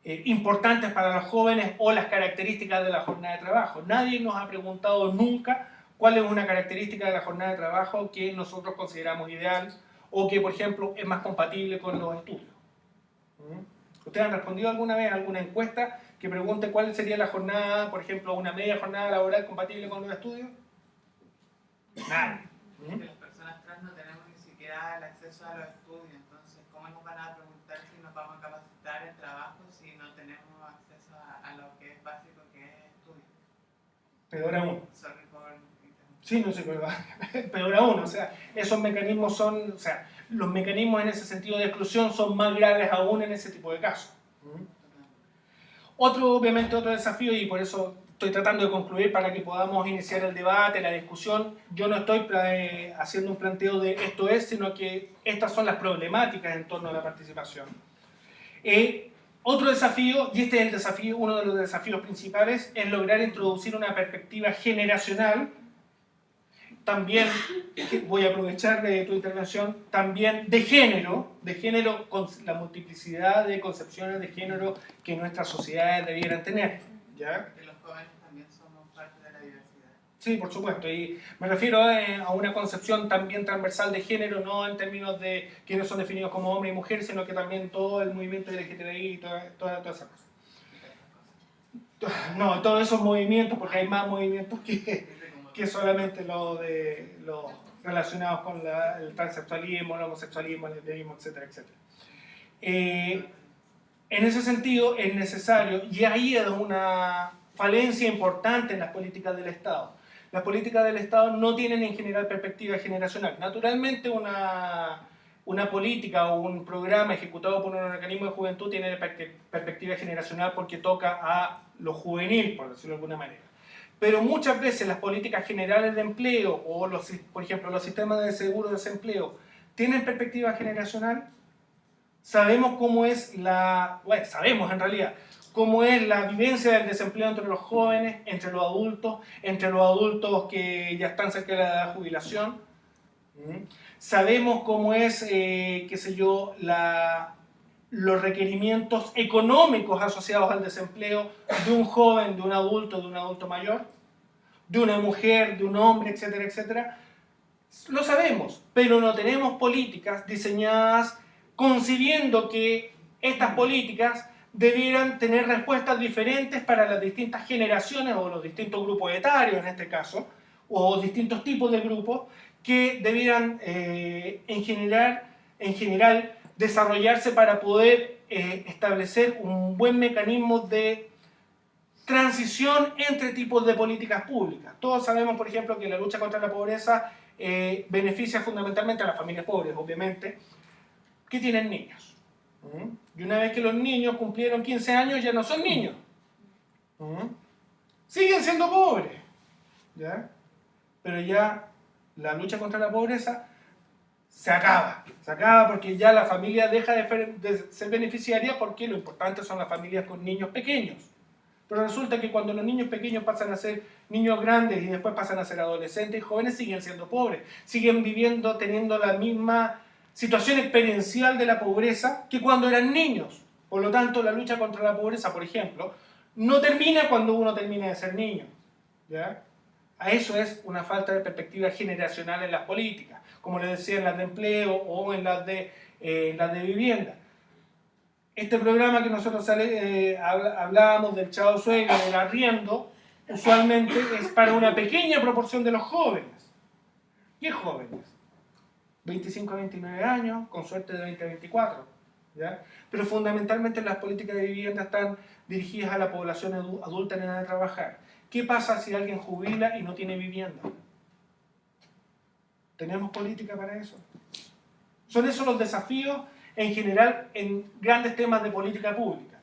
importantes para los jóvenes, o las características de la jornada de trabajo. Nadie nos ha preguntado nunca cuál es una característica de la jornada de trabajo que nosotros consideramos ideal o que, por ejemplo, es más compatible con los estudios. ¿Ustedes han respondido alguna vez a alguna encuesta que pregunte cuál sería la jornada, por ejemplo, una media jornada laboral compatible con los estudios? Nadie. Que las personas trans no tenemos ni siquiera el acceso a los estudios, entonces ¿cómo nos van a preguntar si nos vamos a capacitar en trabajo si no tenemos acceso a lo que es básico, que es estudio? Peor aún. Sorry por interrumpir. Sí, no sé, pero peor aún, o sea, esos mecanismos son, o sea, los mecanismos en ese sentido de exclusión son más graves aún en ese tipo de casos. Obviamente otro desafío, y por eso estoy tratando de concluir para que podamos iniciar el debate, la discusión. Yo no estoy haciendo un planteo de esto es, sino que estas son las problemáticas en torno a la participación. Otro desafío, y este es el desafío, uno de los desafíos principales, es lograr introducir una perspectiva generacional. También, voy a aprovechar de tu intervención, también de género con la multiplicidad de concepciones de género que nuestras sociedades debieran tener. ¿Ya? Que los jóvenes también somos parte de la diversidad. Sí, por supuesto, y me refiero a una concepción también transversal de género, no en términos de quiénes son definidos como hombre y mujer, sino que también todo el movimiento LGTBI y toda esa cosa. No, todos esos movimientos, porque hay más movimientos que solamente los relacionados con el transexualismo, el homosexualismo, el lesbianismo, etcétera, etcétera. En ese sentido es necesario, y ahí es una falencia importante en las políticas del Estado. Las políticas del Estado no tienen en general perspectiva generacional. Naturalmente una política o un programa ejecutado por un organismo de juventud tiene perspectiva generacional porque toca a lo juvenil, por decirlo de alguna manera. Pero muchas veces las políticas generales de empleo o, por ejemplo, los sistemas de seguro de desempleo tienen perspectiva generacional. Sabemos cómo es sabemos en realidad cómo es la vivencia del desempleo entre los jóvenes, entre los adultos que ya están cerca de la edad de jubilación. Sabemos cómo es, los requerimientos económicos asociados al desempleo de un joven, de un adulto mayor, de una mujer, de un hombre, etcétera, etcétera. Lo sabemos, pero no tenemos políticas diseñadas concibiendo que estas políticas debieran tener respuestas diferentes para las distintas generaciones o los distintos grupos etarios en este caso, o distintos tipos de grupos que debieran en general desarrollarse para poder establecer un buen mecanismo de transición entre tipos de políticas públicas. Todos sabemos, por ejemplo, que la lucha contra la pobreza beneficia fundamentalmente a las familias pobres, obviamente, que tienen niños. Y una vez que los niños cumplieron 15 años ya no son niños. Siguen siendo pobres. ¿Ya? Pero ya la lucha contra la pobreza se acaba porque ya la familia deja de ser beneficiaria, porque lo importante son las familias con niños pequeños. Pero resulta que cuando los niños pequeños pasan a ser niños grandes y después pasan a ser adolescentes y jóvenes, siguen siendo pobres, siguen viviendo, teniendo la misma situación experiencial de la pobreza que cuando eran niños. Por lo tanto, la lucha contra la pobreza, por ejemplo, no termina cuando uno termina de ser niño. ¿Ya? A eso es una falta de perspectiva generacional en las políticas, como les decía, en las de empleo o en las de vivienda. Este programa que nosotros hablábamos del chao suegra, del arriendo, usualmente es para una pequeña proporción de los jóvenes. ¿Qué jóvenes? 25 a 29 años, con suerte de 20 a 24. ¿Ya? Pero fundamentalmente las políticas de vivienda están dirigidas a la población adulta en edad de trabajar. ¿Qué pasa si alguien jubila y no tiene vivienda? ¿Tenemos política para eso? Son esos los desafíos en general en grandes temas de política pública.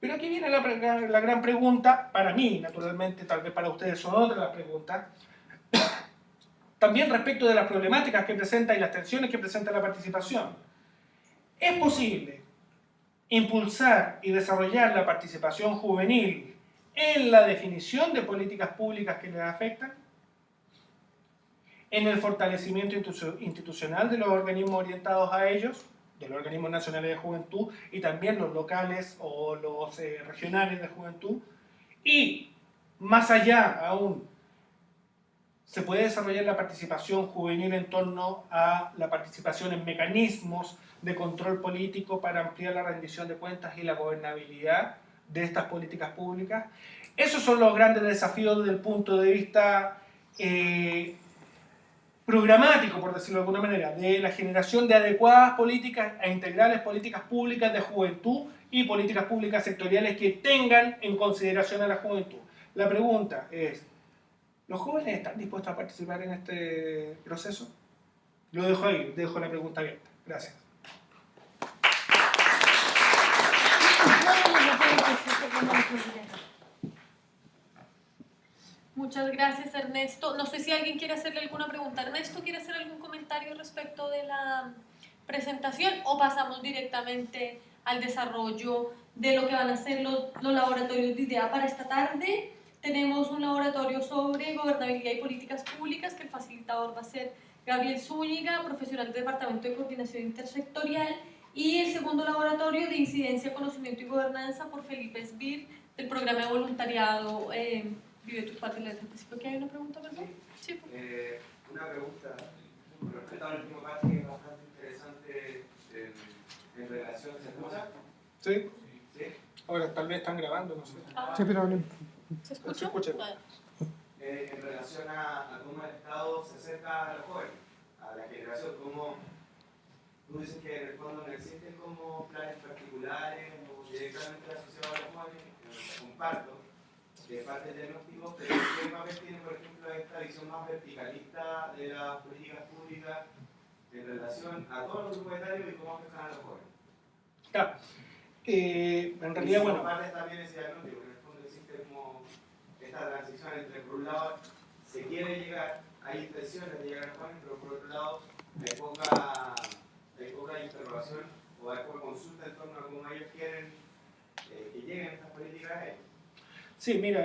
Pero aquí viene la gran pregunta, para mí naturalmente, tal vez para ustedes son otras las preguntas. también respecto de las problemáticas que presenta y las tensiones que presenta la participación. ¿Es posible impulsar y desarrollar la participación juvenil en la definición de políticas públicas que les afectan? ¿En el fortalecimiento institucional de los organismos orientados a ellos, de los organismos nacionales de juventud y también los locales o los regionales de juventud? Y más allá aún, ¿se puede desarrollar la participación juvenil en torno a la participación en mecanismos de control político para ampliar la rendición de cuentas y la gobernabilidad de estas políticas públicas? Esos son los grandes desafíos desde el punto de vista programático, por decirlo de alguna manera, de la generación de adecuadas políticas e integrales políticas públicas de juventud y políticas públicas sectoriales que tengan en consideración a la juventud. La pregunta es, ¿los jóvenes están dispuestos a participar en este proceso? Lo dejo ahí, dejo la pregunta abierta. Gracias. Muchas gracias, Ernesto. No sé si alguien quiere hacerle alguna pregunta. ¿Ernesto quiere hacer algún comentario respecto de la presentación o pasamos directamente al desarrollo de lo que van a ser los laboratorios de idea para esta tarde? Tenemos un laboratorio sobre gobernabilidad y políticas públicas que el facilitador va a ser Gabriel Zúñiga, profesional del Departamento de Coordinación Intersectorial, y el segundo laboratorio de incidencia, conocimiento y gobernanza por Felipe Esbir del programa de voluntariado Vive tus Patria. ¿Qué hay una pregunta, perdón? Sí. Una pregunta con respecto al último parte que es bastante interesante en relación, ¿se escucha? ¿Sí? ¿Sí? Ahora tal vez están grabando, no sé. Sí, pero no. ¿Se escucha? Se escucha. En relación a cómo el Estado se acerca a los jóvenes, a la generación, cómo tú dices que en el fondo no existen como planes particulares o directamente asociados a los jóvenes, comparto que es parte del diagnóstico, pero ¿qué papel tiene, por ejemplo, esta visión más verticalista de las políticas públicas en relación a todos los grupos etarios y cómo afectan a los jóvenes? Claro. En realidad, bueno. Parte también ese diagnóstico, en el fondo existe como esta transición entre, por un lado, se quiere llegar, hay intenciones de llegar a los jóvenes, pero por otro lado, hay poca interrogación o hay poca consulta en torno a cómo ellos quieren que lleguen estas políticas a ellos. Sí, mira,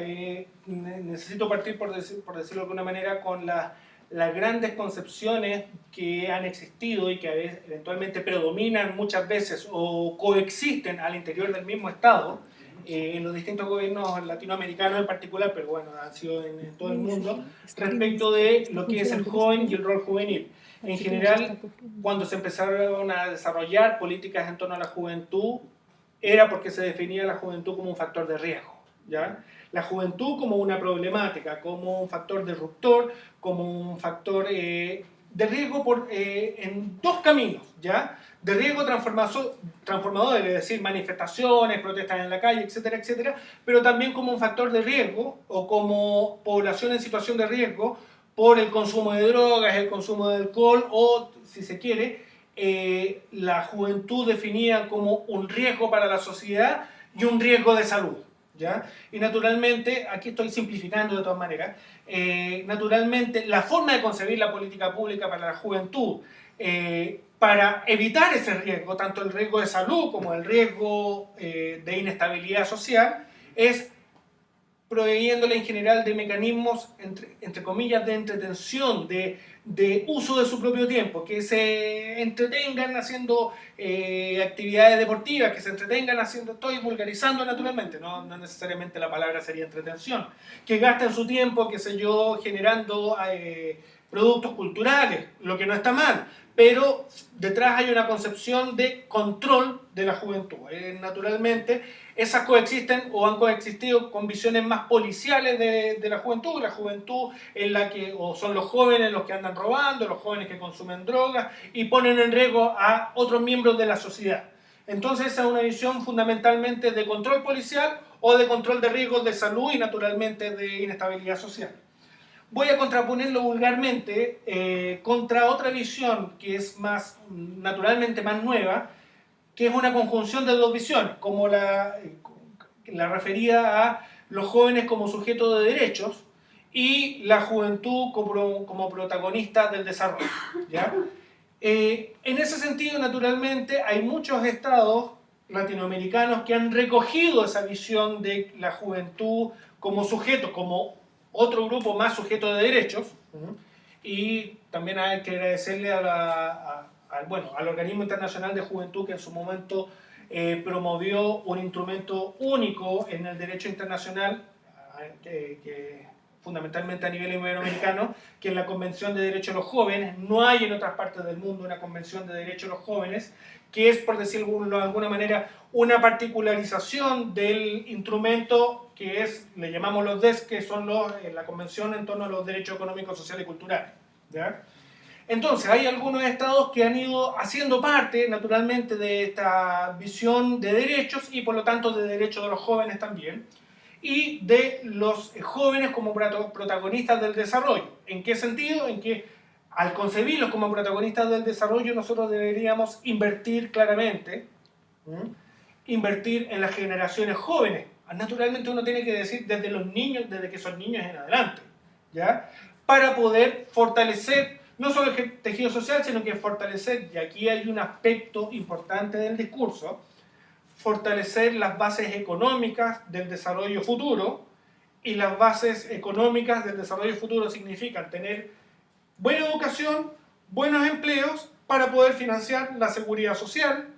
necesito partir, por decirlo de alguna manera, con las grandes concepciones que han existido y que a veces, eventualmente predominan muchas veces o coexisten al interior del mismo Estado, en los distintos gobiernos latinoamericanos en particular, pero bueno, han sido en todo el mundo, respecto de lo que es el joven y el rol juvenil. En general, cuando se empezaron a desarrollar políticas en torno a la juventud, era porque se definía la juventud como un factor de riesgo, ¿ya? La juventud como una problemática, como un factor disruptor, como un factor de riesgo en dos caminos, ¿ya? De riesgo transformador, es decir, manifestaciones, protestas en la calle, etcétera, etcétera, pero también como un factor de riesgo o como población en situación de riesgo por el consumo de drogas, el consumo de alcohol o, si se quiere, la juventud definida como un riesgo para la sociedad y un riesgo de salud, ¿ya? Y naturalmente, aquí estoy simplificando de todas maneras, naturalmente la forma de concebir la política pública para la juventud, para evitar ese riesgo, tanto el riesgo de salud como el riesgo de inestabilidad social, es proveyéndole en general de mecanismos, entre comillas, de entretención, de uso de su propio tiempo, que se entretengan haciendo actividades deportivas, que se entretengan haciendo, estoy vulgarizando naturalmente, no necesariamente la palabra sería entretención, que gasten su tiempo, qué sé yo, generando productos culturales, lo que no está mal, pero detrás hay una concepción de control de la juventud. Naturalmente, esas coexisten o han coexistido con visiones más policiales de la juventud en la que o son los jóvenes los que andan robando, los jóvenes que consumen drogas y ponen en riesgo a otros miembros de la sociedad. Entonces esa es una visión fundamentalmente de control policial o de control de riesgos de salud y naturalmente de inestabilidad social. Voy a contraponerlo vulgarmente contra otra visión que es naturalmente más nueva, que es una conjunción de dos visiones, como la referida a los jóvenes como sujetos de derechos y la juventud como protagonista del desarrollo, ¿ya? En ese sentido, naturalmente, hay muchos estados latinoamericanos que han recogido esa visión de la juventud como sujeto, como otro grupo más sujeto de derechos, y también hay que agradecerle al Organismo Internacional de Juventud, que en su momento promovió un instrumento único en el derecho internacional, que fundamentalmente a nivel iberoamericano, que es la Convención de Derechos de los Jóvenes. No hay en otras partes del mundo una Convención de Derechos de los Jóvenes, que es, por decirlo de alguna manera, una particularización del instrumento que es, le llamamos los DES, que son la Convención en torno a los derechos económicos, sociales y culturales, ¿ya? Entonces, hay algunos estados que han ido haciendo parte, naturalmente, de esta visión de derechos y, por lo tanto, de derechos de los jóvenes también, y de los jóvenes como protagonistas del desarrollo. ¿En qué sentido? En que al concebirlos como protagonistas del desarrollo nosotros deberíamos invertir claramente, invertir en las generaciones jóvenes. Naturalmente uno tiene que decir desde los niños, desde que son niños en adelante, ¿ya? Para poder fortalecer no solo el tejido social, sino que fortalecer, y aquí hay un aspecto importante del discurso, fortalecer las bases económicas del desarrollo futuro, y las bases económicas del desarrollo futuro significan tener buena educación, buenos empleos para poder financiar la seguridad social,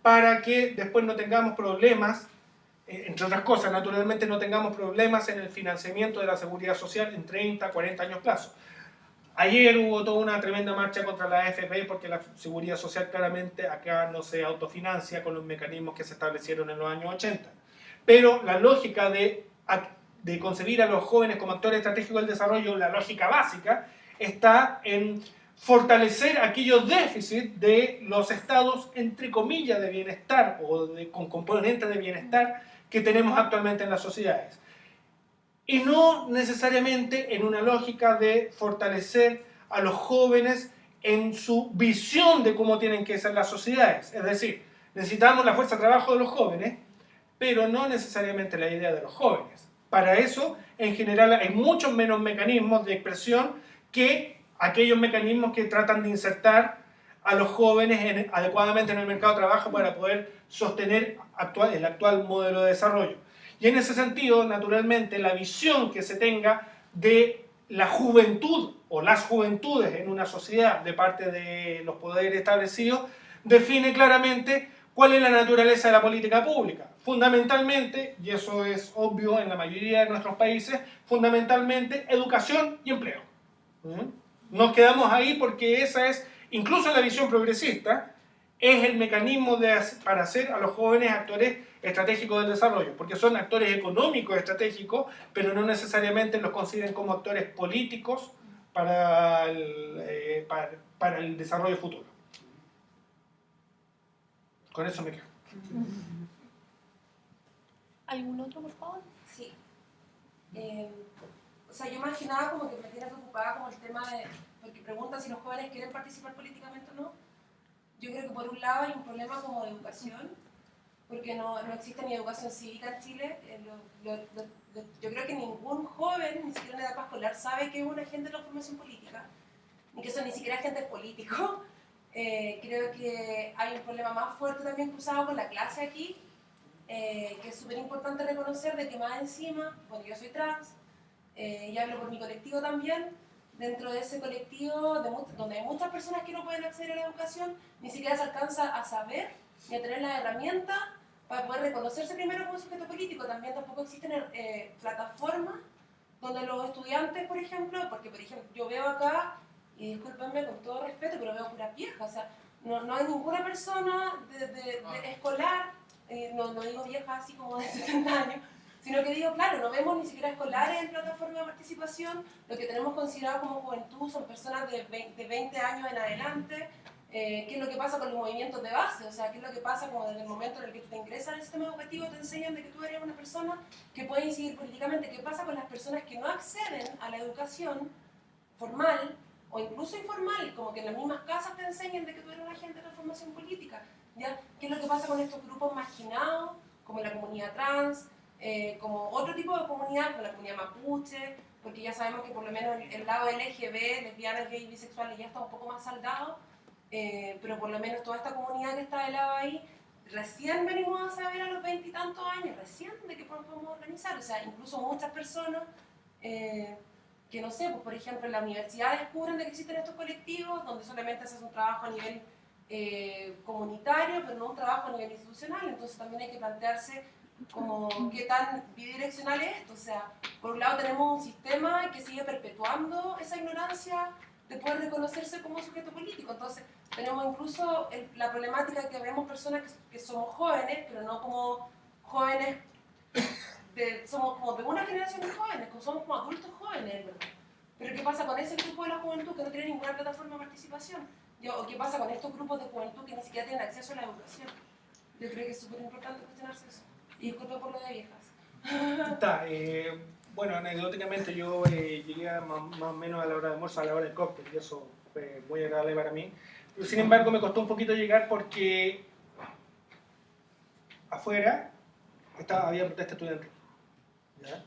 para que después no tengamos problemas, entre otras cosas, naturalmente no tengamos problemas en el financiamiento de la seguridad social en 30, 40 años plazo. Ayer hubo toda una tremenda marcha contra la AFP porque la seguridad social claramente acá no se autofinancia con los mecanismos que se establecieron en los años 80. Pero la lógica de concebir a los jóvenes como actores estratégicos del desarrollo, la lógica básica, está en fortalecer aquellos déficits de los estados, entre comillas, de bienestar o con componentes de bienestar que tenemos actualmente en las sociedades. Y no necesariamente en una lógica de fortalecer a los jóvenes en su visión de cómo tienen que ser las sociedades. Es decir, necesitamos la fuerza de trabajo de los jóvenes, pero no necesariamente la idea de los jóvenes. Para eso, en general, hay muchos menos mecanismos de expresión que aquellos mecanismos que tratan de insertar a los jóvenes adecuadamente en el mercado de trabajo para poder sostener el actual modelo de desarrollo. Y en ese sentido, naturalmente, la visión que se tenga de la juventud o las juventudes en una sociedad de parte de los poderes establecidos define claramente cuál es la naturaleza de la política pública. Fundamentalmente, y eso es obvio en la mayoría de nuestros países, fundamentalmente educación y empleo. Nos quedamos ahí porque esa es, incluso en la visión progresista, es el mecanismo para hacer a los jóvenes actores estratégicos del desarrollo, porque son actores económicos estratégicos, pero no necesariamente los consideren como actores políticos para el desarrollo futuro. Con eso me quedo. ¿Algún otro, por favor? Sí. O sea, yo imaginaba como que me tiene preocupada como el tema de, porque preguntan si los jóvenes quieren participar políticamente o no. Yo creo que por un lado hay un problema como de educación, porque no existe ni educación cívica en Chile. Yo creo que ningún joven, ni siquiera en edad escolar, sabe que es un agente de la formación política, ni que son ni siquiera agentes políticos. Creo que hay un problema más fuerte también cruzado con la clase aquí, que es súper importante reconocer de que más encima, bueno, yo soy trans, y hablo por mi colectivo también, dentro de ese colectivo donde hay muchas personas que no pueden acceder a la educación, ni siquiera se alcanza a saber ni a tener las herramientas para poder reconocerse primero como sujeto político. También tampoco existen plataformas donde los estudiantes, por ejemplo, porque por ejemplo yo veo acá, y discúlpenme con todo respeto, pero veo puras viejas, o sea, no hay ninguna persona de escolar, no digo vieja así como de 70 años, sino que digo, claro, no vemos ni siquiera escolares en plataforma de participación. Lo que tenemos considerado como juventud son personas de 20 años en adelante. ¿Qué es lo que pasa con los movimientos de base? O sea, ¿qué es lo que pasa como desde el momento en el que tú te ingresas al sistema educativo, te enseñan de que tú eres una persona que puede incidir políticamente? ¿Qué pasa con las personas que no acceden a la educación formal o incluso informal, como que en las mismas casas te enseñan de que tú eres un agente de transformación política? ¿Ya? ¿Qué es lo que pasa con estos grupos marginados, como la comunidad trans, como otro tipo de comunidad, como la comunidad mapuche, porque ya sabemos que por lo menos el lado LGB, lesbianas, gays, bisexuales, ya está un poco más saldado, pero por lo menos toda esta comunidad que está de lado ahí, recién venimos a saber a los 20 y tantos años, recién de que podemos organizar, o sea, incluso muchas personas que no sé, pues por ejemplo en la universidad descubren de que existen estos colectivos donde solamente se hace un trabajo a nivel comunitario, pero no un trabajo a nivel institucional, entonces también hay que plantearse como qué tan bidireccional es esto, o sea, por un lado tenemos un sistema que sigue perpetuando esa ignorancia de poder reconocerse como sujeto político, entonces tenemos incluso la problemática que vemos personas que somos jóvenes, pero no como jóvenes, somos como de una generación de jóvenes, somos como adultos jóvenes, ¿verdad? Pero ¿qué pasa con ese grupo de la juventud que no tiene ninguna plataforma de participación? ¿O qué pasa con estos grupos de juventud que ni siquiera tienen acceso a la educación? Yo creo que es súper importante cuestionarse eso. Y disculpe por lo de viejas. Está, bueno, anecdóticamente yo llegué más o menos a la hora de almuerzo, a la hora del cóctel, y eso fue muy agradable para mí. Pero sin embargo me costó un poquito llegar porque afuera había protesta estudiantil. ¿Ya?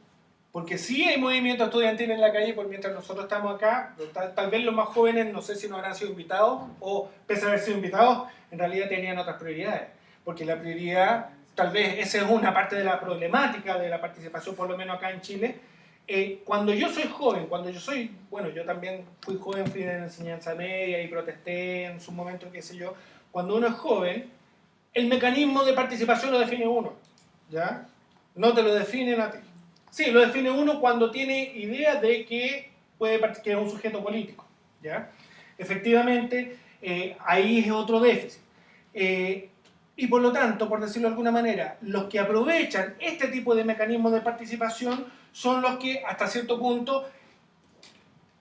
Porque sí hay movimiento estudiantil en la calle, por mientras nosotros estamos acá, tal vez los más jóvenes no sé si no habrán sido invitados, o pese a haber sido invitados, en realidad tenían otras prioridades. Porque la prioridad, tal vez esa es una parte de la problemática de la participación, por lo menos acá en Chile. Cuando yo soy joven, bueno, yo también fui joven, fui en enseñanza media y protesté en su momento, qué sé yo. Cuando uno es joven, el mecanismo de participación lo define uno, ¿ya? No te lo definen a ti. Sí, lo define uno cuando tiene idea de que que es un sujeto político, ¿ya? Efectivamente, ahí es otro déficit. Y por lo tanto, por decirlo de alguna manera, los que aprovechan este tipo de mecanismos de participación son los que, hasta cierto punto,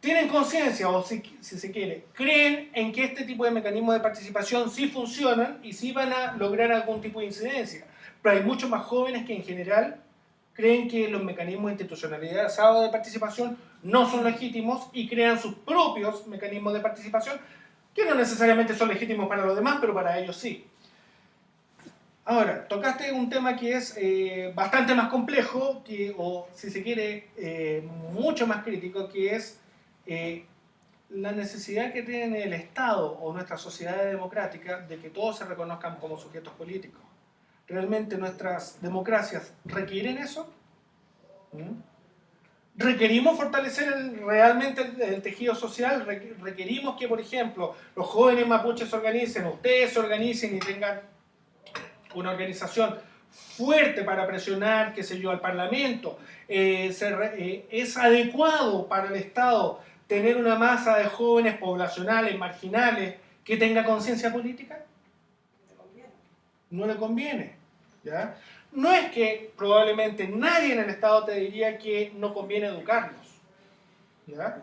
tienen conciencia, o si se quiere, creen en que este tipo de mecanismos de participación sí funcionan y sí van a lograr algún tipo de incidencia. Pero hay muchos más jóvenes que en general creen que los mecanismos institucionalizados de participación no son legítimos y crean sus propios mecanismos de participación que no necesariamente son legítimos para los demás, pero para ellos sí. Ahora, tocaste un tema que es bastante más complejo, o si se quiere, mucho más crítico, que es la necesidad que tiene el Estado o nuestra sociedad democrática de que todos se reconozcan como sujetos políticos. ¿Realmente nuestras democracias requieren eso? ¿Requerimos fortalecer realmente el tejido social? ¿Requerimos que, por ejemplo, los jóvenes mapuches se organicen, ustedes se organicen y tengan una organización fuerte para presionar, qué sé yo, al Parlamento? ¿Es adecuado para el Estado tener una masa de jóvenes poblacionales, marginales, que tenga conciencia política? No le conviene, ¿ya? No es que probablemente nadie en el Estado te diría que no conviene educarlos, ¿ya?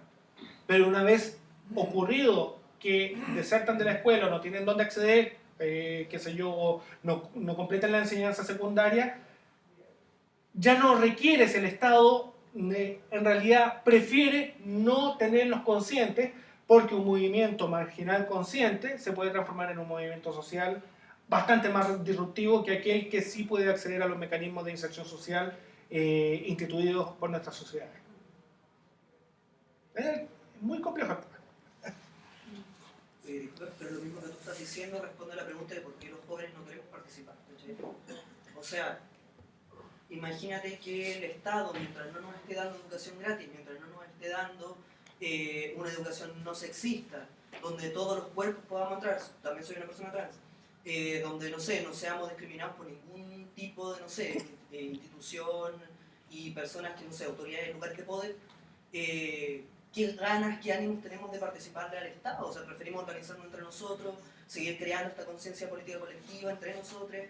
Pero una vez ocurrido que desertan de la escuela o no tienen dónde acceder, qué sé yo, no completan la enseñanza secundaria, ya no requieres el Estado, en realidad prefiere no tenerlos conscientes, porque un movimiento marginal consciente se puede transformar en un movimiento social bastante más disruptivo que aquel que sí puede acceder a los mecanismos de inserción social instituidos por nuestra sociedad. Es muy complejo. Pero lo mismo que tú estás diciendo responde a la pregunta de por qué los jóvenes no queremos participar. O sea, imagínate que el Estado, mientras no nos esté dando educación gratis, mientras no nos esté dando una educación no sexista, donde todos los cuerpos podamos entrar, también soy una persona trans, donde, no sé, no seamos discriminados por ningún tipo de, no sé, institución y personas que, no sé, autoridades en lugares de poder, qué ganas, qué ánimos tenemos de participarle al Estado. O sea, preferimos organizarnos entre nosotros, seguir creando esta conciencia política colectiva entre nosotros,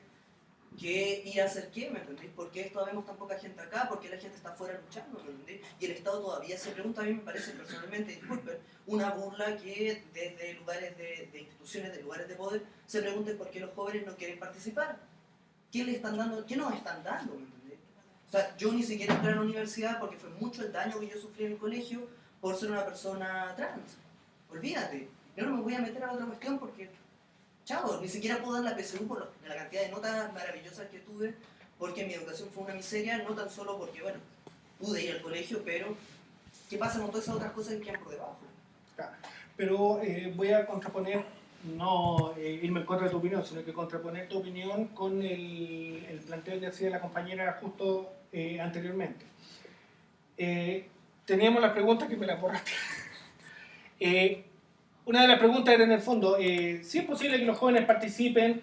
que ir a hacer qué, ¿me entendés? ¿Por qué todavía vemos tan poca gente acá? ¿Por qué la gente está afuera luchando? ¿Me entendés? Y el Estado todavía se pregunta, a mí me parece personalmente, disculpen, una burla que desde lugares de instituciones, de lugares de poder, se pregunten por qué los jóvenes no quieren participar. ¿Qué le están dando? ¿Qué nos están dando? ¿Me entendés? O sea, yo ni siquiera entré a la universidad porque fue mucho el daño que yo sufrí en el colegio por ser una persona trans. Olvídate, yo no me voy a meter a la otra cuestión porque, chao, ni siquiera puedo dar la PSU por la cantidad de notas maravillosas que tuve, porque mi educación fue una miseria, no tan solo porque, bueno, pude ir al colegio, pero ¿qué pasa con todas esas otras cosas que quedan por debajo? Pero voy a contraponer, no irme en contra de tu opinión, sino que contraponer tu opinión con el planteo que hacía la compañera justo anteriormente. Teníamos las preguntas que me las borraste. Una de las preguntas era en el fondo, si es posible que los jóvenes participen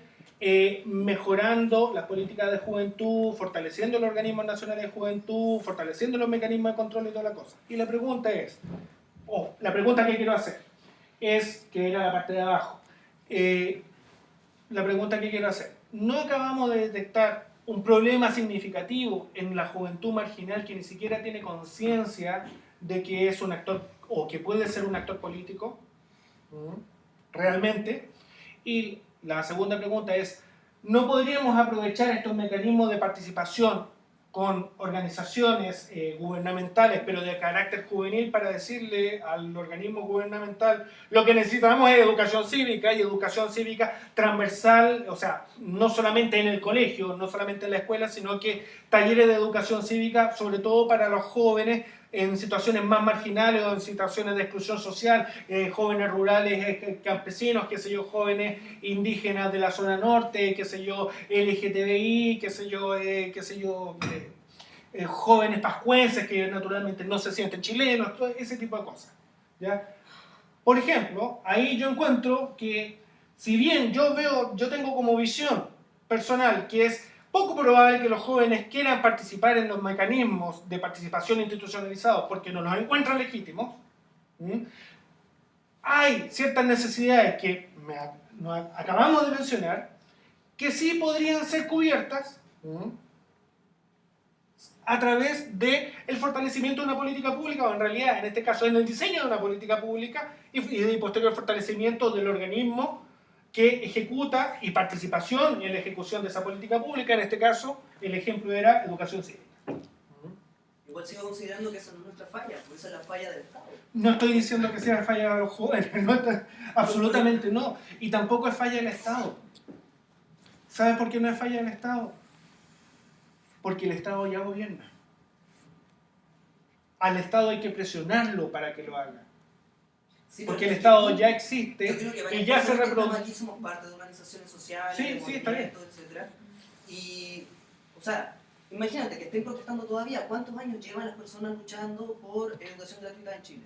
mejorando las políticas de juventud, fortaleciendo los organismos nacionales de juventud, fortaleciendo los mecanismos de control y toda la cosa. Y la pregunta es, la pregunta que quiero hacer es, que era la parte de abajo, la pregunta que quiero hacer, ¿no acabamos de detectar un problema significativo en la juventud marginal que ni siquiera tiene conciencia de que es un actor o que puede ser un actor político realmente? Y la segunda pregunta es, ¿no podríamos aprovechar estos mecanismos de participación con organizaciones gubernamentales, pero de carácter juvenil, para decirle al organismo gubernamental lo que necesitamos es educación cívica, y educación cívica transversal, o sea, no solamente en el colegio, no solamente en la escuela, sino que talleres de educación cívica, sobre todo para los jóvenes en situaciones más marginales o en situaciones de exclusión social, jóvenes rurales, campesinos, qué sé yo, jóvenes indígenas de la zona norte, qué sé yo, LGTBI, qué sé yo, jóvenes pascuenses que naturalmente no se sienten chilenos, todo ese tipo de cosas, ¿ya? Por ejemplo, ahí yo encuentro que, si bien yo tengo como visión personal que es poco probable que los jóvenes quieran participar en los mecanismos de participación institucionalizados porque no los encuentran legítimos, hay ciertas necesidades que acabamos de mencionar que sí podrían ser cubiertas a través del fortalecimiento de una política pública, o en realidad, en este caso, en el diseño de una política pública y de posterior fortalecimiento del organismo que ejecuta y participación en la ejecución de esa política pública. En este caso, el ejemplo era educación cívica. Igual sigo considerando que esa no es nuestra falla, porque esa es la falla del Estado. No estoy diciendo que sea falla de los jóvenes, no, absolutamente no. Y tampoco es falla del Estado. ¿Sabes por qué no es falla del Estado? Porque el Estado ya gobierna. Al Estado hay que presionarlo para que lo haga. Sí, porque el Estado ya existe y ya se reproduce. Aquí somos parte de organizaciones sociales, sí, de movimientos, etc. Y, o sea, imagínate que estén protestando todavía. ¿Cuántos años llevan las personas luchando por educación gratuita en Chile?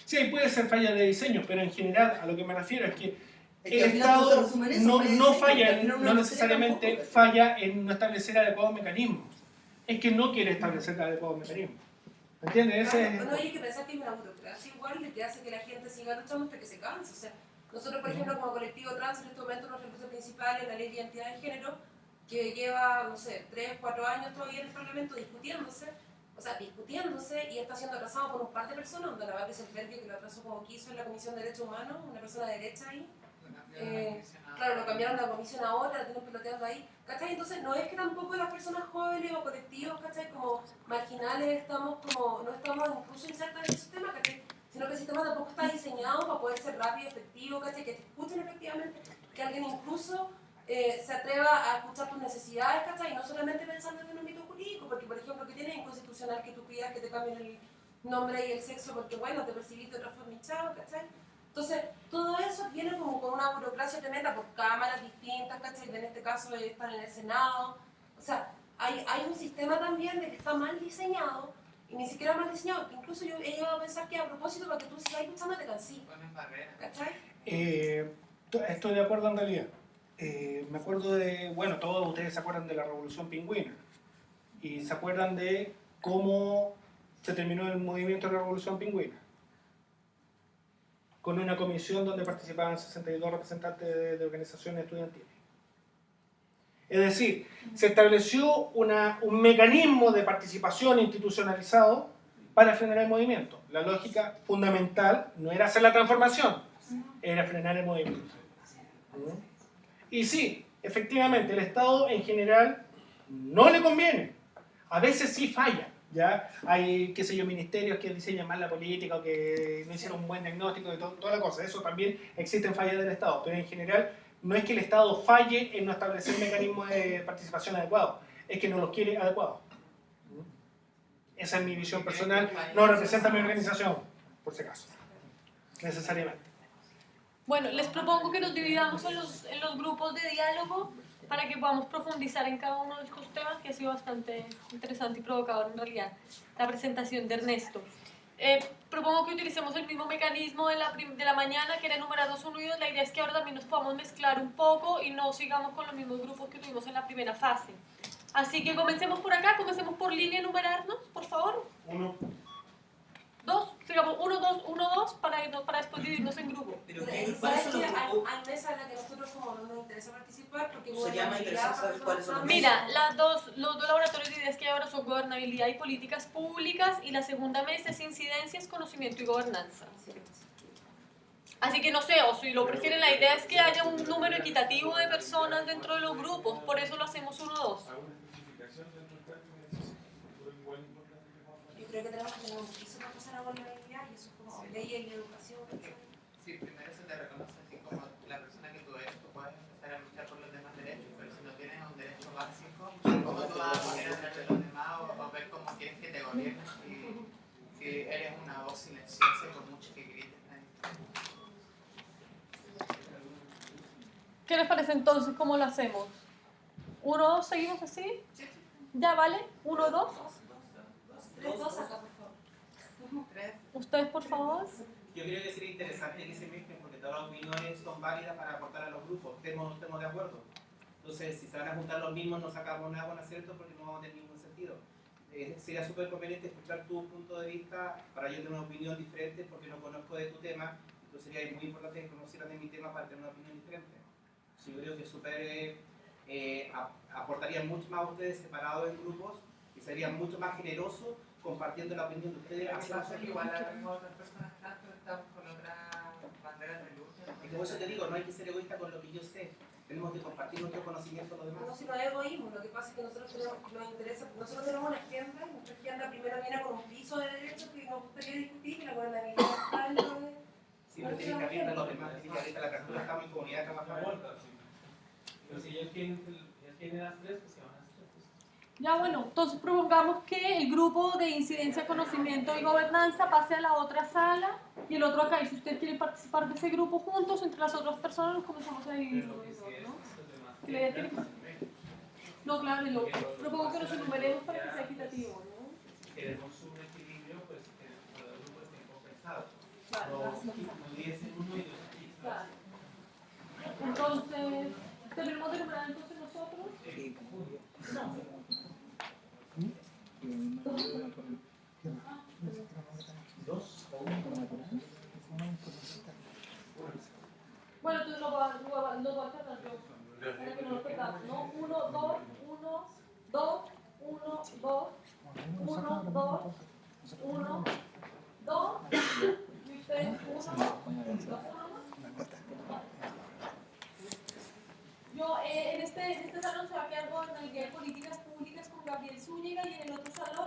Sí, ahí puede ser falla de diseño, pero en general a lo que me refiero es que el al final Estado no falla, no necesariamente falla en no establecer adecuados mecanismos. Es que no quiere establecer adecuados mecanismos. ¿Me entiendes? Claro, no hay que pensar que es una burocracia igual y que hace que la gente siga luchando hasta que se canse. O sea, nosotros, por ejemplo, como colectivo trans, en este momento nuestro recurso principal es la ley de identidad de género, que lleva, no sé, 3, 4 años todavía en el Parlamento discutiéndose, y está siendo atrasado por un par de personas, donde la verdad es el Verde que lo atrasó como quiso en la Comisión de Derechos Humanos, una persona de derecha ahí. Claro, lo cambiaron de la comisión a otra, la tienen piloteando ahí, ¿cachai? Entonces no es que tampoco las personas jóvenes o colectivos, ¿cachai? Como marginales no estamos incluso insertas en el sistema, ¿cachai? Sino que el sistema tampoco está diseñado para poder ser rápido, efectivo, ¿cachai? Que te escuchen efectivamente, que alguien incluso se atreva a escuchar tus necesidades, ¿cachai? Y no solamente pensando en el ámbito jurídico, porque por ejemplo, que tiene inconstitucional que tú pidas que te cambien el nombre y el sexo porque, bueno, te percibiste de otra forma hinchado, ¿cachai? Entonces, todo eso viene como con una burocracia tremenda por cámaras distintas, ¿cachai? En este caso están en el Senado. O sea, hay un sistema también de que está mal diseñado, y ni siquiera mal diseñado, que incluso yo he llegado a pensar que a propósito para que tú sigas luchando te cansí. ¿Cachai? Estoy de acuerdo en realidad. Me acuerdo de, bueno, todos ustedes se acuerdan de la Revolución Pingüina, y se acuerdan de cómo se terminó el movimiento de la Revolución Pingüina, con una comisión donde participaban 62 representantes de organizaciones estudiantiles. Es decir, se estableció un mecanismo de participación institucionalizado para frenar el movimiento. La lógica fundamental no era hacer la transformación, era frenar el movimiento. Y sí, efectivamente, el Estado en general no le conviene. A veces sí falla. ¿Ya? Hay, qué sé yo, ministerios que diseñan mal la política o que no hicieron un buen diagnóstico de toda la cosa. Eso también existen fallas del Estado, pero en general no es que el Estado falle en no establecer mecanismos de participación adecuados, es que no los quiere adecuados. Esa es mi visión personal, no representa mi organización, por si acaso, necesariamente. Bueno, les propongo que nos dividamos en los grupos de diálogo para que podamos profundizar en cada uno de estos temas, que ha sido bastante interesante y provocador en realidad la presentación de Ernesto. Propongo que utilicemos el mismo mecanismo de la mañana, que era enumerarlos unidos. La idea es que ahora también nos podamos mezclar un poco y no sigamos con los mismos grupos que tuvimos en la primera fase. Así que comencemos por acá, comencemos por línea, enumerarnos, por favor. 1, 2, sigamos 1, 2, 1, 2, para después dividirnos en grupos. Pero ¿Sabes ¿cuáles son que los grupos? hay mesas en las que nosotros como no nos interesa participar porque Sería más interesante saber cuáles son los Mira, los dos laboratorios de ideas que hay ahora son gobernabilidad y políticas públicas, y la segunda mesa es incidencias, conocimiento y gobernanza. Así que no sé, o si lo prefieren, la idea es que haya un número equitativo de personas dentro de los grupos, por eso lo hacemos 1-2. Yo creo que tenemos que tener un piso para pasar a gobernabilidad y eso es como leyes y educación. Sí, primero se te reconoce así como la persona que tú eres, tú puedes empezar a luchar por los demás derechos, pero si no tienes un derecho básico, ¿cómo tú vas a poner a hablar de los demás o ver cómo quieres que te gobiernen si eres una voz silenciosa por mucho que grites? ¿Qué les parece entonces? ¿Cómo lo hacemos? 1-2, ¿seguimos así? ¿Ya vale? 1-2. 3-2 acá, por favor. ¿Ustedes, por favor? Yo creo que sería interesante que se mezclen porque todas las opiniones son válidas para aportar a los grupos, estemos de acuerdo. Entonces, si se van a juntar los mismos, no sacamos nada con acierto porque no vamos a tener ningún sentido. Sería súper conveniente escuchar tu punto de vista para yo tener una opinión diferente porque no conozco de tu tema. Entonces sería muy importante que conocieran de mi tema para tener una opinión diferente. Yo creo que súper aportaría mucho más a ustedes separados en grupos y serían mucho más generosos compartiendo la opinión de ustedes. Igual a otras personas tanto estamos con otras banderas de lucha. Y por eso te digo, no hay que ser egoísta con lo que yo sé. Tenemos que compartir nuestro conocimiento con los No, demás. si no hay egoísmo, lo que pasa es que nosotros nos interesa, nosotros tenemos una agenda y nuestra agenda primero viene con un piso de derechos que nos gustaría discutir y la gobernabilidad está dentro de... Sí, pero tienen que abrirla a los demás, tienen que abrirla a la apertura, estamos en comunidad trabajadora. Pero si ellos tienen las tres, pues se van a hacer. Ya bueno, entonces propongamos que el grupo de incidencia, conocimiento y gobernanza pase a la otra sala y el otro acá. Y si ustedes quieren participar de ese grupo juntos, entre las otras personas nos comenzamos a dividir. Pero que si es ¿No? los demás ¿Que la idea tienen tiene que las ser? No, claro, yo propongo que nos enumeremos para que sea equitativo, ¿no? Si queremos un equilibrio, pues que los grupos estén compensados. Vale, No 10 en uno y 2 en 10. claro. Entonces, ¿terminamos de enumerar entonces nosotros? Bueno, entonces lo voy a hacer yo. Para que no nos perdamos, ¿no? 1, 2, 1, 2, 1, 2, 1, 2, 1, 2, y ustedes 1, 2, 1. Yo, en este salón se va a quedar gobernabilidad de políticas públicas con Gabriel Zúñiga y en el otro salón